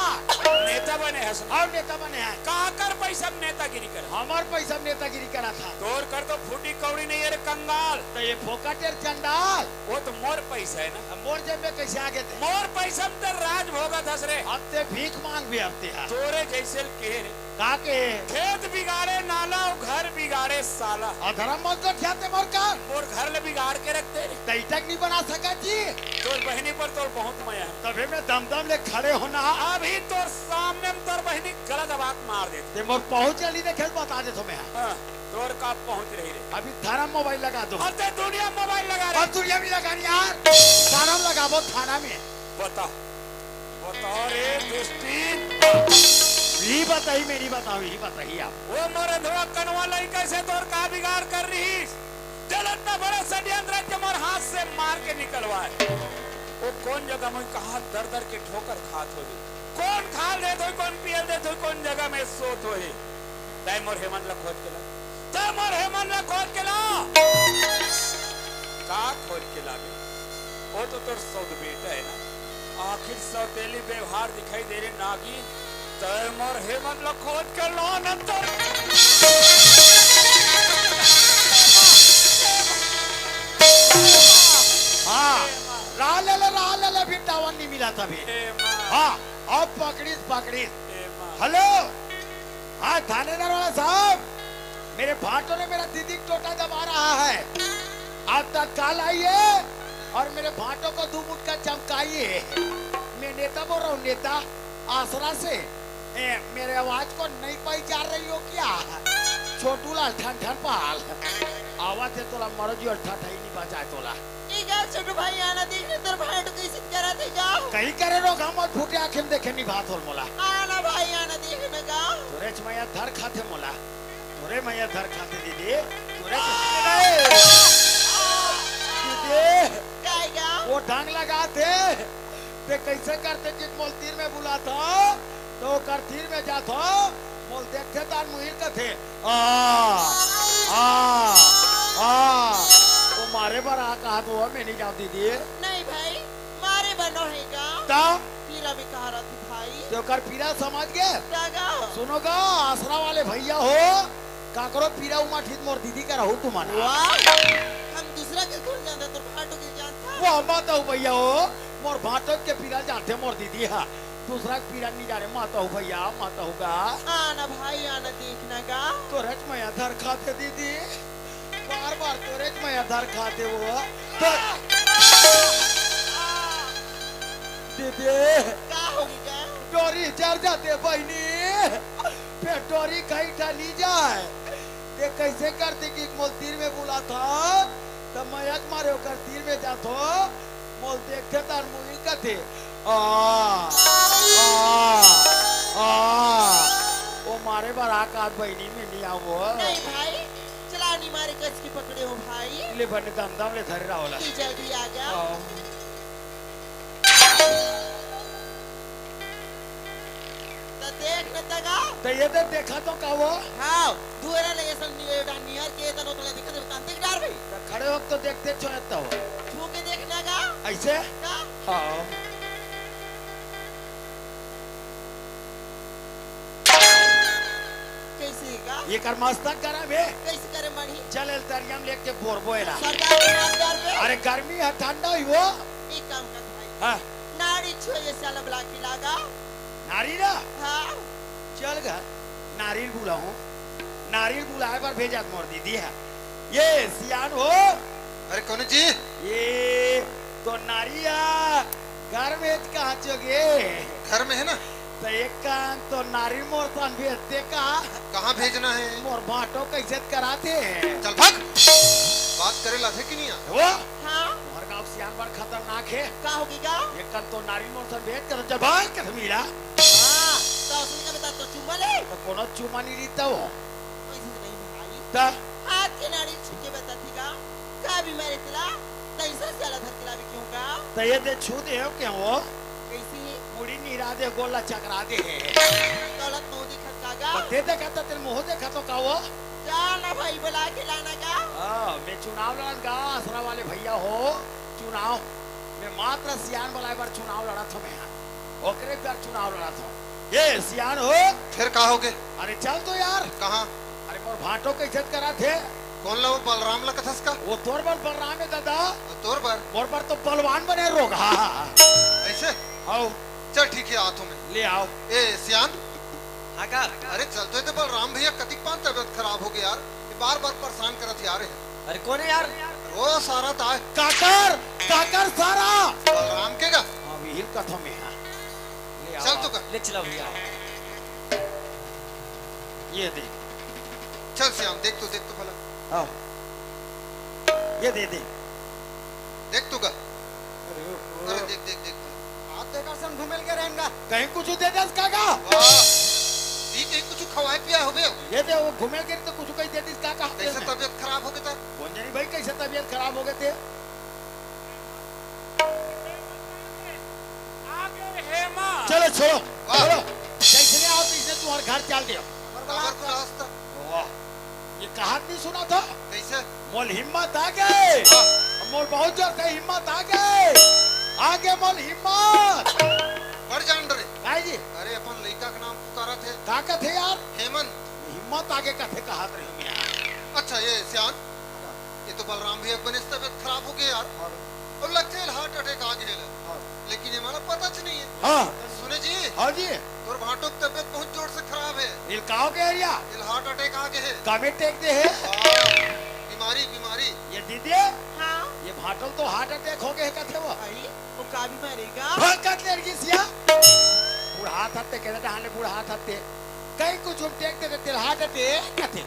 नेता बने हसन और नेता बने हैं का कर पैसा नेतागिरी कर हमार पैसा नेतागिरी करा था तोर कर तो फूटी कौड़ी नहीं है रे कंगाल तो ये फोकटेर चंडाल वो तो मोर पैसा है ना मोर जेब में कैसे आगे थे मोर पैसा में तो राज भोगा थस रे हफ्ते भीख मांग भी हफ्ते है तोरे जैसे के रे काके खेत बिगाड़े नाला और घर बिगाड़े साला अधर्म मत कर ध्यान मोर का मोर घर ले बिगाड़ के रखते रे तई तक नहीं बना सका जी। तोर बहनी पर तोर बहुत मया है तभी मैं दमदम ले खड़े होना अभी तोर सामने में तोर बहनी गलत आवाज मार देते ते मोर पहुंच जल्दी देखे बता दे तुम्हें हाँ, तोर का पहुंच रही रे अभी थाना मोबाइल लगा दो और ते दुनिया मोबाइल लगा और रहे दुनिया भी लगा यार थाना में लगाबो थाना में बताओ बताओ रे दुष्टीन यही बताई मेरी बताओ यही बताइए आप वो मोरे धोआ कनवा लई कैसे तोर का बिगाड़ कर रही जलत ना बड़ा षड्यंत्र के मोर हाथ से मार के निकलवाए वो कौन जगह में कहा दर दर के ठोकर खात हो कौन खाल दे तो कौन पियल दे तो कौन जगह में सोत हो तय मोर हेमंत ला खोज के ला तय मोर हेमंत ला खोज के ला का खोज के लागे वो तो तोर सौद बेटा है ना आखिर सौतेली व्यवहार दिखाई दे रहे नागी तय मोर हेमंत ला खोज के ला न तोर हाँ राह ले भी टावन नहीं मिला था भी हाँ अब पकड़ीस हेलो हाँ थानेदार वाला साहब मेरे भाटों ने मेरा दीदी टोटा दबा रहा है आप तत्काल आइए और मेरे भाटों को 2 मुठ का चमकाइए। मैं नेता बोल रहा हूँ नेता आसरा से मेरे आवाज को नहीं पहचान रही हो क्या छोटू लाल ठन ठन पाल आवाज से तोला मरो जी और ठठाई नहीं बचाए तोला छोटू भाई आना देखने तेरे भाई तो कैसे करा थे जाओ कहीं करे रो हम और फूटे आंखें में देखे नहीं बात होल मोला आना भाई आना देखने जाओ तोरे मैया धर खाते मोला तोरे मैया धर खाते दीदी तोरे दीदी जाएगा वो ढंग लगाते ते कैसे करते जिस मोल तीर में बुलाता तो कर तीर में जाता मोल देखते तार मुहिर का थे आ मारे पर आ कहा तो मैं नहीं जाऊँ दीदी नहीं भाई मारे बनो हैगा ता पीरा भी कहा रहा थी भाई तो कर पीरा समझ गए जागा सुनोगा आसरा वाले भैया हो काकरो पीरा उमा ठीक मोर दीदी का रहू तुम्हारा वाह हम दूसरा के कौन जानता तो भाटो के जानता वो माता हूँ भैया हो मोर भाटो के पीरा जानते मोर दीदी है दूसरा के पीरा नहीं जाने माता हूँ भैया माता हूँ का आना भाई आना देखना का तो रच मैं अधर खाते दीदी बार बार तो रच मैं अधर खाते वो तो दीदी का होगी का डोरी चढ़ जाते बहनी फिर डोरी कहीं ढली जाए ते कैसे करते कि मोल तीर में बुला था तो मैं आज मारे होकर तीर में जातो मोल देखते तार मुई कथे आ ओ मारे बार आकाश बहनी में नहीं आवो नहीं भाई चलानी मारे कच की पकड़े हो भाई ले बने दमदम ले धरे रहा होला की जल्दी आ गया तो देख न तगा तो ये तो देखा तो का वो हाँ दुएरा लगे सन नियर के तनो तोला दिक्कत कांते की डार भाई तो खड़े वक्त तो देखते छोड़ता हो छू के देखना का ऐसे का हाँ कैसे का ये कर मस्तक करा बे कैसे करे मणि चल एल तरियम लेके बोर बोएला सरकार के नाम डार पे अरे गर्मी है ठंडा ही वो एक काम कर भाई हाँ नाड़ी छुए ये साला ब्लाक की लागा नारी ना हाँ चल घर नारियल बुलाऊं नारियल बुलाए पर भेजा मोर दीदी है ये सियान हो अरे कौन जी ये तो नारिया घर में कहाँ चोगे घर में है ना तो एक काम तो नारियल मोर तन भेजते का कहाँ भेजना है मोर बाटो कैसे कराते चल भाग बात करे लाथे कि नहीं आ वो हाँ मोर गाँव सियान बड़ खतरनाक है का होगी का एक कल तो नारियल मोर तन भेज कर जब भाग कर मिला हाँ तो उसने का बता तो चुम्मा ले तो कोनो चुमा नहीं देता वो ऐसे नहीं भाई ता हाथ के नाड़ी छुके बताती का का भी मेरे तिला तैसा साला धर तिला भी क्यों का तो ये दे छू दे हो क्या वो कैसी मुड़ी नीरा दे गोला चकरा दे दौलत मोदी खटकागा दे दे कहता तेरे मुंह देखा तो का वो जाना भाई बुला के लाना का मैं चुनाव लड़ा गा आसरा वाले भैया हो चुनाव मैं मात्र सियान वाला बार चुनाव लड़ा था मैं ओकरे बार चुनाव लड़ा था ये सियान हो फिर कहा होगे अरे चल तो यार कहाँ अरे मोर भाटो की इज्जत करा थे कौन ला वो बलराम ला कथस का वो तोर बल बलराम है दादा तोर पर मोर पर तो बलवान बने रोगा ऐसे आओ चल ठीक है हाथों में ले आओ ए सियान हाँ का अरे चलते थे बलराम भैया कतिक पान तबियत खराब हो गई यार ये बार बार परेशान करत यार है अरे कौन है यार वो सारा ताय काकर काकर सारा बलराम के का हाँ वीर कथम में है ले आओ चल तो कर ले चला भैया ये दे चल श्याम देख तो भला आओ ये दे दे देख तो का अरे देख देख देख हाथ देकर सन घुमेल के रहेंगा कहीं कुछ दे दस काका वाह दी कहीं कुछ खवाए पिया हो गया ये दे वो घूमे के तो कुछ कहीं दे दिस काका कैसे तबियत खराब हो गई था कौन जानी भाई कैसे तबीयत खराब हो गए थे चलो छोड़ो वाह। छोड़ो जैसे आओ तीसरे तुम्हारे घर चल दियो खबर को रास्ता वाह ये कहानी नहीं सुना था कैसे मोल हिम्मत आ गए मोल बहुत जोर से हिम्मत आ गए आगे मोल हिम्मत बढ़ जान डरे भाई जी अरे अपन लड़का का नाम पुकारा थे ताकत है यार हेमंत हिम्मत आगे कथे कहा रहे हम यार अच्छा ये श्याम ये तो बलराम भैया बने तबियत खराब हो गई यार और लगते है हार्ट अटैक आ गया लेकिन ये माना पता च नहीं है हाँ सुने जी हाँ जी तोर भाटो की तबियत बहुत जोर से खराब है इलकाओ के एरिया दिल हार्ट अटैक आ गए है कामे टेक दे है बीमारी बीमारी ये दीदी हाँ ये भाटल तो हार्ट अटैक हो गए कथे वो भाई वो का भी मरेगा भगत लड़की सिया बूढ़ा हाथ हत्ते कहते हाले बूढ़ा हाथ हत्ते कहीं कुछ हम टेक दे तेरे हार्ट अटैक कथे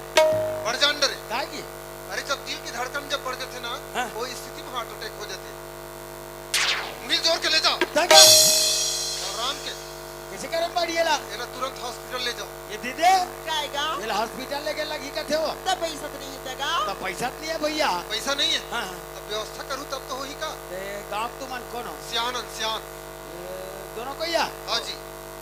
बढ़ जान डरे काहे की अरे जब दिल की धड़कन जब बढ़ जाते ना हाँ। वो स्थिति में हार्ट अटैक हो जाते उन्हीं जोर के ले जाओ तक बलराम के किसी करम बढ़िएला ये तुरंत हॉस्पिटल ले जाओ ये दीदी काएगा ये हॉस्पिटल लेके लगी कथे वो तब पैसा तो नहीं देगा तो पैसा नहीं है भैया पैसा नहीं है हाँ अब व्यवस्था करूँ तब तो हो ही का ते गांव तुम कौन हो सियानन सियान दोनों को या हाँ जी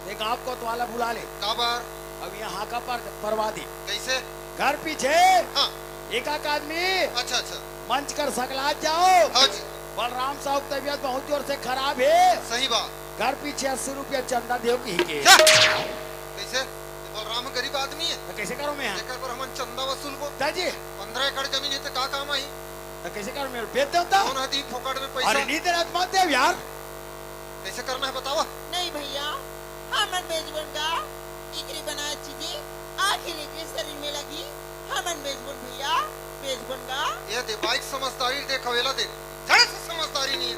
ते गांव को तो वाला बुला ले काबार अब यहाँ का पर परवा दे कैसे घर पीछे हाँ एक आदमी अच्छा अच्छा मंच कर सकला जाओ। हाँ जी बलराम साहब की तबीयत बहुत जोर से खराब है। सही बात। घर पीछे 80 रुपया चंदा देव की के। क्या कैसे? ये बलराम गरीब आदमी है, तो कैसे करो मैं? जेकर पर हमन चंदा वसूल को दादी 15 एकड़ जमीन है तो का काम आई? तो कैसे करो मैं? बेच दो तो। कौन हदी फोकट में अरे पैसा? नहीं तेरा मत देव यार। कैसे करना है बतावा? नहीं भैया हमन बेचबनगा इकरी बनाए चीजें आखिर के शरीर में लगी हमन बेचबन भैया बेचबनगा। ये दे बाइक समझदारी दे खवेला दे, जड़ से समझदारी नहीं है।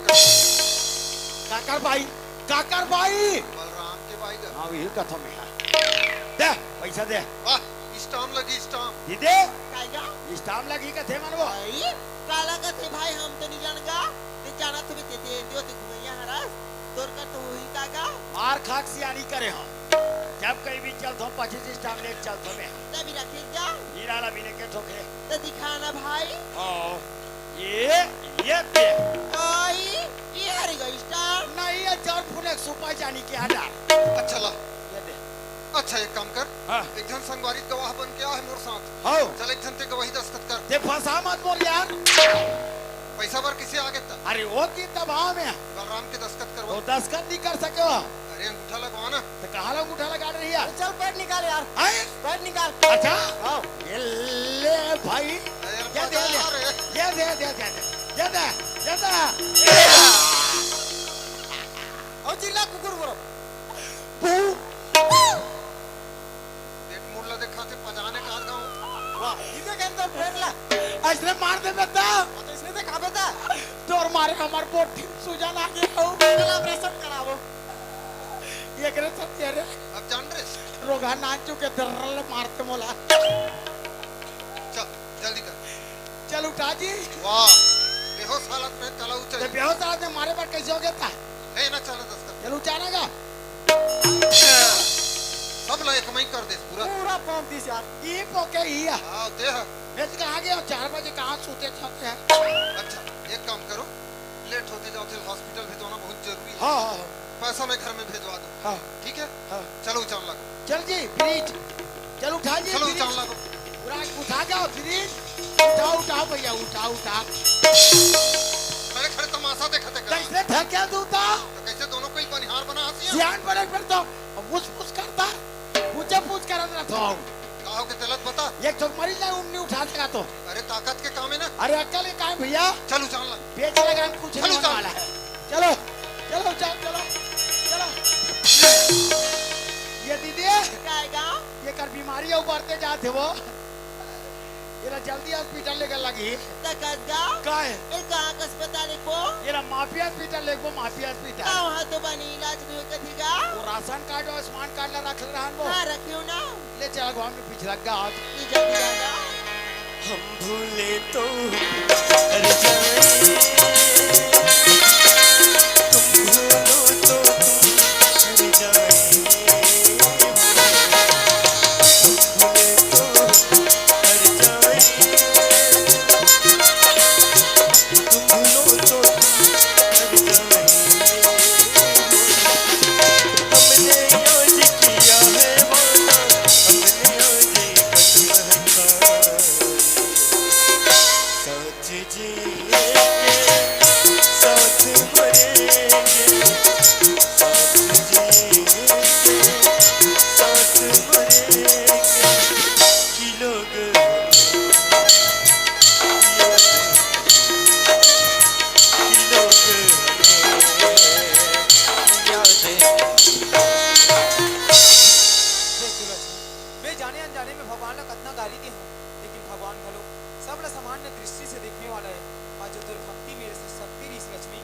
काकर भाई, काकर भाई। बलराम के भाई का हाँ वही कथा में है। दे पैसा दे। वाह स्टाम लगी स्टाम। दीदे कायगा स्टाम लगी कथे मनवो। भाई काला का थे भाई हम तो नहीं जानगा ते जाना तो भी ते दियो ते घुमैया हरास तोर का तो वही कागा मार खाक सियानी करे हम। जब कहीं भी चलता हूँ 25 स्टाम ले चलता मैं। तभी रखे जा हीरा ला बिने के ठोके। तो दिखाना भाई। ओ ये पे आई ये हरेगा स्टार नहीं ये चार फुने सुपाई जानी के हटा। अच्छा ला ये दे। अच्छा एक काम कर, हाँ। एक जन संगवारी गवाह बन के आ है मोर साथ। हो चल एक जन ते गवाही दस्तखत कर। ते फंसा मत बोल यार। पैसा बार किसे आगे तक अरे वो की दबाव में बलराम के दस्तखत करवा। तो दस्खत नहीं कर सके हो। अरे अंगूठा लगवा ना। तो कहाँ लोग उठा लगा रही है? चल पैर निकाल यार, हैं? पैर निकाल। अच्छा हाँ ये ले भाई अरे ये दे बता रे। ये दे ये दे ये दे। और चिल्ला कुकुर बोलो। एक मुर्ला देखा थे पजाने का गाँव। वाह इसे के अंदर पैर ला। ऐसे मार दे बेटा। हाँ, तो इसने देखा बेटा तोर मारे हमार बोटी सुजन आ गया हो। चल ऑपरेशन करावो। ये करे सब तेरे अब जान रहे रोगा नाचू के दर्रल मारते मोला। चल जल्दी कर। चल उठा जी। वाह बेहोश हालत में तला तो ऊंचा बेहोश आदमी मारे पर कैसे हो गया था? है ना। चल दस्तखत चल उठानेगा। सब ला एक मई कर दे पूरा। पूरा 35 यार। ये पोके ही है। हाँ दे। मैं तो कहाँ गया 4 बजे कहाँ सोते छते हैं। अच्छा एक काम करो, लेट होते जाओ थे हॉस्पिटल भेजना बहुत जरूरी है। हाँ पैसा मैं घर में भेजवा दूँ। हाँ ठीक है हाँ। चलो उचान लगो। चल जी फ्रिज। चल उठा जी चलो फ्रिज। उचान लगो। पूरा उठा जाओ फ्रिज। उठाओ भैया उठा। खड़े खड़े तमाशा देखते कर। कैसे थके दूता? तो कैसे दोनों कोई बनिहार बना हंसी ध्यान पड़े फिर तो पूछ करता। पूछ कर अंदर तो कहो के तलत बता। एक तो मरी जाए उन्नी उठा देगा तो। अरे ताकत के काम है ना। अरे अक्ल है कहाँ भैया? चल उचान लग। बेच लगा हम कुछ नहीं चलो, होने चलो। वाला है। चलो ये दीदी कायगा ये कर बीमारी उभरते जाते वो। ये जल्दी हॉस्पिटल लेकर लगी। तकगा का है? ए कहां का अस्पताल को ये माफिया हॉस्पिटल ले वो माफिया हॉस्पिटल। वहां तो बनी इलाज नहीं कथीगा। वो राशन कार्ड और स्मार्ट कार्ड ला रख रहन वो। हां रखियो ना ले चला गांव में पीछे लग गया। ये जल्दी आगा। हम भूले तो कर जाए, तुम भूलो तो कर जाए। हम भूले तो कर जाए, तुम भूलो तो कर जाए। हमने आज किया है वादा, हमने आज कसम खाई। साथ जिएंगे, साथ मरेंगे, साथ जिएंगे, साथ मरेंगे। कि लोग मैं जाने अनजाने में भगवान ला कतना गाली दी हूँ, लेकिन भगवान भलो सब ला सामान्य दृष्टि से देखने वाला है। आज जो भक्ति मेरे से शक्ति रीस लक्ष्मी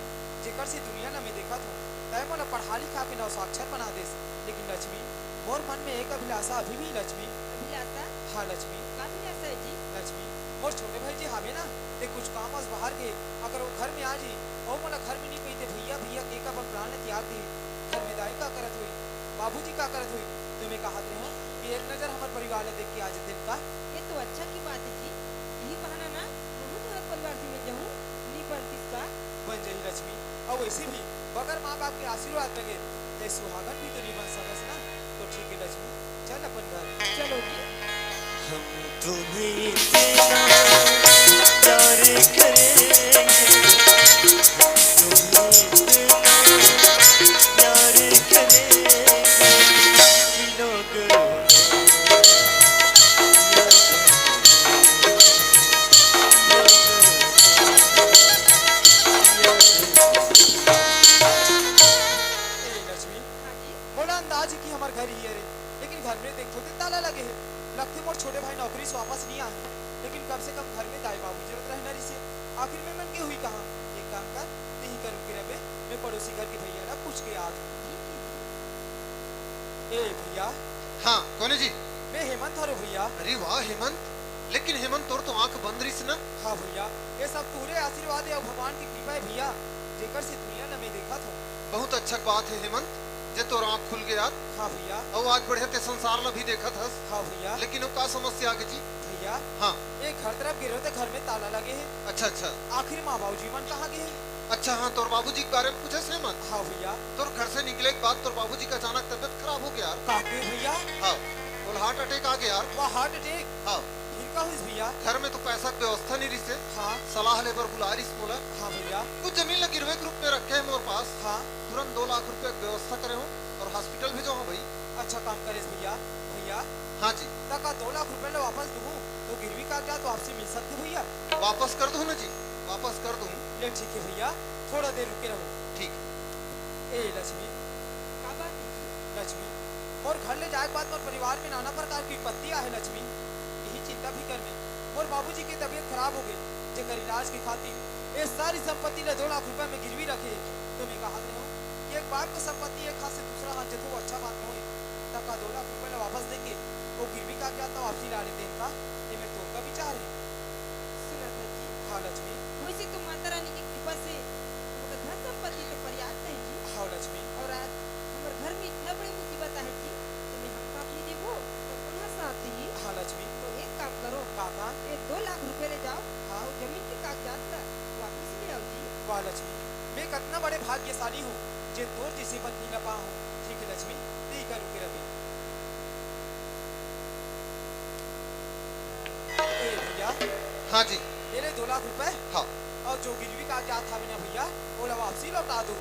जेकर से दुनिया ना में देखा था तय मोला पढ़ा लिखा के नौ साक्षर बना देस। लेकिन लक्ष्मी मोर मन में एक अभिलाषा अभी भी लक्ष्मी। अभिलाषा हाँ लक्ष्मी। का अभिलाषा है जी? लक्ष्मी मोर छोटे भाई जी हावे ना ते कुछ काम आज बाहर गए, अगर वो घर में आ जी और मोला घर में नहीं कहते भैया भैया के का प्राण ने त्याग दी। घर में दाई का करत हुई, बाबूजी का करत हुई, तुम्हें कहा हो कि एक नजर हमारे परिवार ने देख के आ जाते का। ये तो अच्छा की बात है जी। यही बहाना ना बहुत तुम्हारे परिवार से मिल जाऊँ नहीं बनती का। बन जाई लक्ष्मी। और वैसे भी बगैर माँ बाप के आशीर्वाद लगे ते सुहागन भी तो नहीं बन सकस ना। तो ठीक है लक्ष्मी चल अपन घर। चलो जी। हम तुम्हें इतना प्यार करें। में दाई बाबू जरूरत रहे नरी से आखिर में मन के हुई कहाँ एक काम कर नहीं करूँ कि रबे मैं पड़ोसी घर के भैया ना पूछ के आ ए भैया हाँ कौन है जी? मैं हेमंत हरो भैया। अरे वाह हेमंत, लेकिन हेमंत तोर तो आंख बंद रही ना। हाँ भैया ये सब पूरे आशीर्वाद है और भगवान की कृपा है भैया जेकर से दुनिया ने मैं देखा था। बहुत अच्छा बात है हेमंत, जे तोर आंख खुल गया। हाँ भैया और आज बढ़िया ते संसार ला भी देखा था। हाँ भैया लेकिन वो का समस्या आगे जी? भैया हाँ ये घर तरफ गिरो थे घर में ताला लगे है। अच्छा अच्छा आखिर माँ बाबू जी मन कहाँ गए? अच्छा हाँ तोर बाबूजी के बारे में पूछे हेमंत? हाँ भैया तोर घर से निकले के बाद तोर बाबूजी का अचानक तबियत खराब हो गया यार। काके भैया हाँ बोल हार्ट अटैक आ गया यार। वह हार्ट अटैक हाँ फिर का हुई भैया? घर में तो पैसा की व्यवस्था नहीं रही से। हाँ सलाह ले बर बुला रही मोला। हाँ भैया कुछ जमीन ला गिरवे के रूप में रखे है मोर पास। हाँ तुरंत 2 लाख रुपए की व्यवस्था करे हो और हॉस्पिटल भेजो हाँ भाई। अच्छा काम करे भैया। भैया हाँ जी तक 2 लाख रुपए ले वापस दूँ तो गिरवी कागजात तो आपसे मिल सकते भैया? वापस कर दूं ना जी, वापस कर दूं। ले ठीक है भैया थोड़ा देर रुके रहो। ठीक ए लक्ष्मी का बात है जी? लक्ष्मी मोर घर ले जाए के बाद मोर परिवार में नाना प्रकार की विपत्तियां है लक्ष्मी। यही चिंता फिकर में मोर बाबूजी की तबीयत खराब हो गई जेकर इलाज की खातिर ये सारी संपत्ति ले 2 लाख रुपए में गिरवी रखे। तो मैं कहा हूँ कि एक बाप की संपत्ति एक हाथ से दूसरा हाथ जतो अच्छा बात नहीं तक 2 लाख रुपए ले वापस देंगे वो गिरवी का क्या तो वापसी ला लेते इनका ये मैं तो का विचार है। सुना था जी हाँ लक्ष्मी वैसे तो माता रानी की कृपा से हमका धन संपत्ति तो पर्याप्त है जी। हाँ लक्ष्मी और आज हमारे घर में इतना बड़ी मुसीबत है जी तो मैं हमका अपनी देवो तो कहाँ साथ दी। हाँ लक्ष्मी तो एक काम करो काका ये 2 लाख रुपए ले जाओ हाँ और जमीन के कागजात ला वापस ले आओ जी। वाह लक्ष्मी मैं कितना बड़े भाग्यशाली हूँ जे तोर जैसी पत्नी न पा हूँ। ठीक है लक्ष्मी ठीक है रुके रवि। ए भैया हाँ जी ये ले 2 लाख रुपए हाँ। और जो गिरवी कागजात था ना भैया वो वापसी लौटा दो।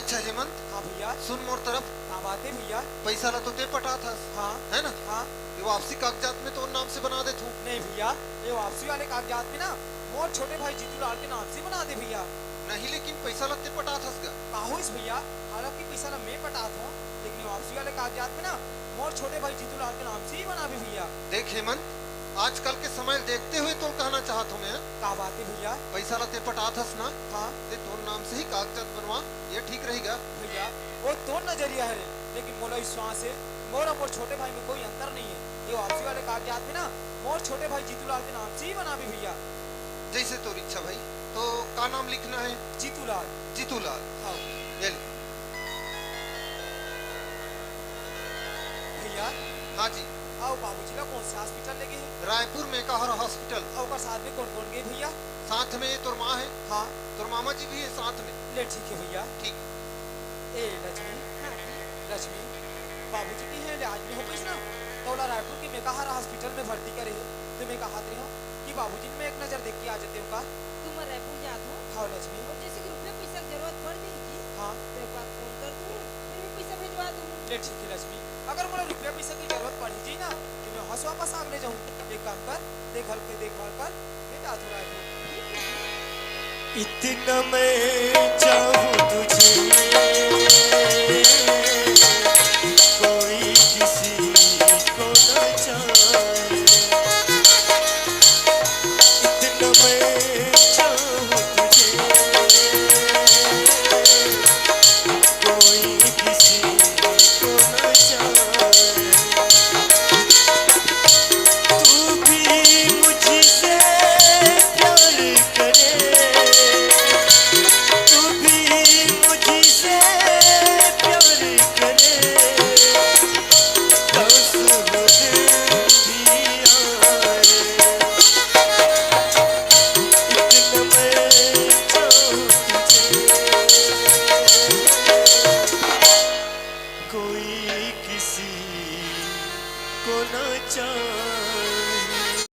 अच्छा हेमंत हाँ भैया सुन मोर तरफ, क्या बात है भैया? पैसा ला तो ते पटा था हाँ है ना? हाँ ये वापसी कागजात में तो नाम से बना दे तू। नहीं भैया ये वापसी वाले कागजात में ना मोर छोटे भाई जीतू लाल के नाम से बना दे भैया। नहीं लेकिन पैसा ला ते पटा था काहो इस भैया हालांकि पैसा ना मैं पटा था लेकिन ये वापसी वाले कागजात में ना मोर छोटे भाई जीतू लाल के नाम से ही बना भी भैया। देख हेमंत आजकल के समय देखते हुए तो कहना चाहत हूँ मैं, क्या बात है भैया? पैसा ला ते पटा था ना हाँ ते तोर नाम से ही कागजात बनवा, ये ठीक रहेगा। भैया वो तो नजरिया है रे लेकिन मोला विश्वास है मोर और मोर छोटे भाई में कोई अंतर नहीं है। ये वापसी वाले कागजात में ना मोर छोटे भाई जीतू लाल के नाम से ही बना भी भैया। जैसे तोर इच्छा भाई। तो का नाम लिखना है? जीतू लाल। जीतू लाल। हाँ ये ले। भैया हाँ जी आओ बाबूजी ला कौन से हॉस्पिटल ले गए हैं? रायपुर में कहर हॉस्पिटल। और साथ में कौन कौन गए भैया? साथ में तोर माँ है, हाँ तोर मामा जी भी है साथ में। ले ठीक है भैया। ठीक ए लक्ष्मी हाँ जी लक्ष्मी बाबूजी की है आज में हो गई ना तोला रायपुर की मेकाहारा हॉस्पिटल में भर्ती करे है तो मैं कहा रही हूँ कि बाबूजी ने मैं एक नजर देख के आ जाते हूँ का। तुम रायपुर जात हो हाँ लक्ष्मी और जैसे कि रुपये पैसा की जरूरत पड़ जाएगी हाँ तो एक बार फोन कर दूँ फिर भी पैसा भिजवा दूँ। ले ठीक है लक्ष्मी अगर मुझे रुपया पैसा की जरूरत पड़ी जी ना तो मैं हंस वापस आगे जाऊँ। एक काम कर देखभाल के देखभाल कर मैं जा तो रायपुर। इतना मैं चाहूँ तुझे